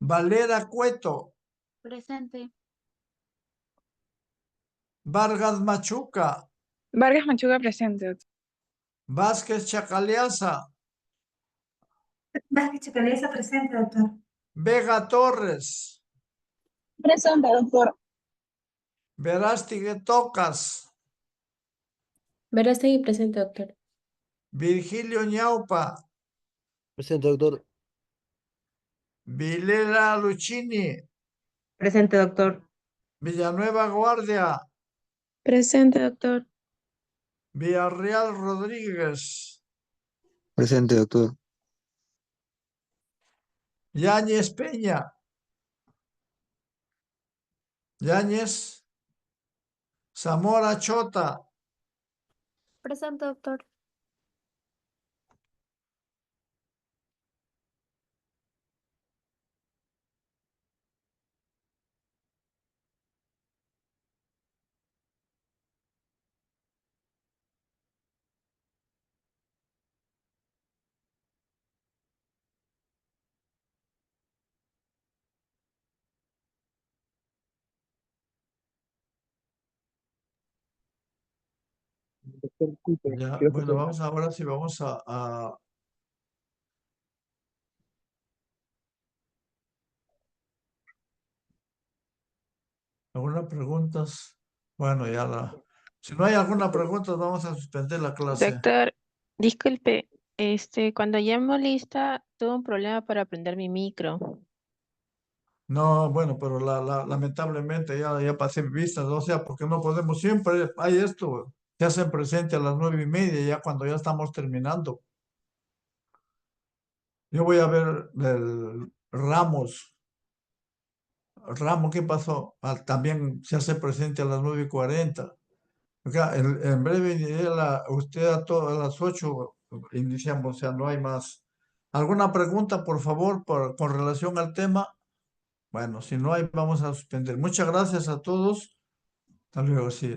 Valera Cueto. Presente. Vargas Machuca. Vargas Machuca, presente, doctor. Vázquez Chacaliaza. Vázquez Chacaliaza, presente, doctor. Vega Torres. Presente, doctor. Verástige Tocas. Verástegui, presente, doctor. Virgilio Ñaupa. Presente, doctor. Vilela Lucchini. Presente, doctor. Villanueva Guardia. Presente, doctor. Villarreal Rodríguez. Presente, doctor. Yáñez Peña. Yáñez. Zamora Chota. Presente, doctor. Ya, bueno, vamos ahora sí, vamos a algunas preguntas. Bueno, ya la. Si no hay alguna pregunta, vamos a suspender la clase. Doctor, disculpe, cuando llamo lista, tuve un problema para prender mi micro. No, bueno, pero lamentablemente ya pasé vistas, o sea, porque no podemos siempre, hay esto, se hacen presente a las 9:30, ya cuando ya estamos terminando. Yo voy a ver el Ramos. Ramos, ¿qué pasó? También se hace presente a las 9:40. O sea, en breve usted a las 8 iniciamos, o sea, no hay más. ¿Alguna pregunta, por favor, con relación al tema? Bueno, si no hay, vamos a suspender. Muchas gracias a todos. Hasta luego, sí.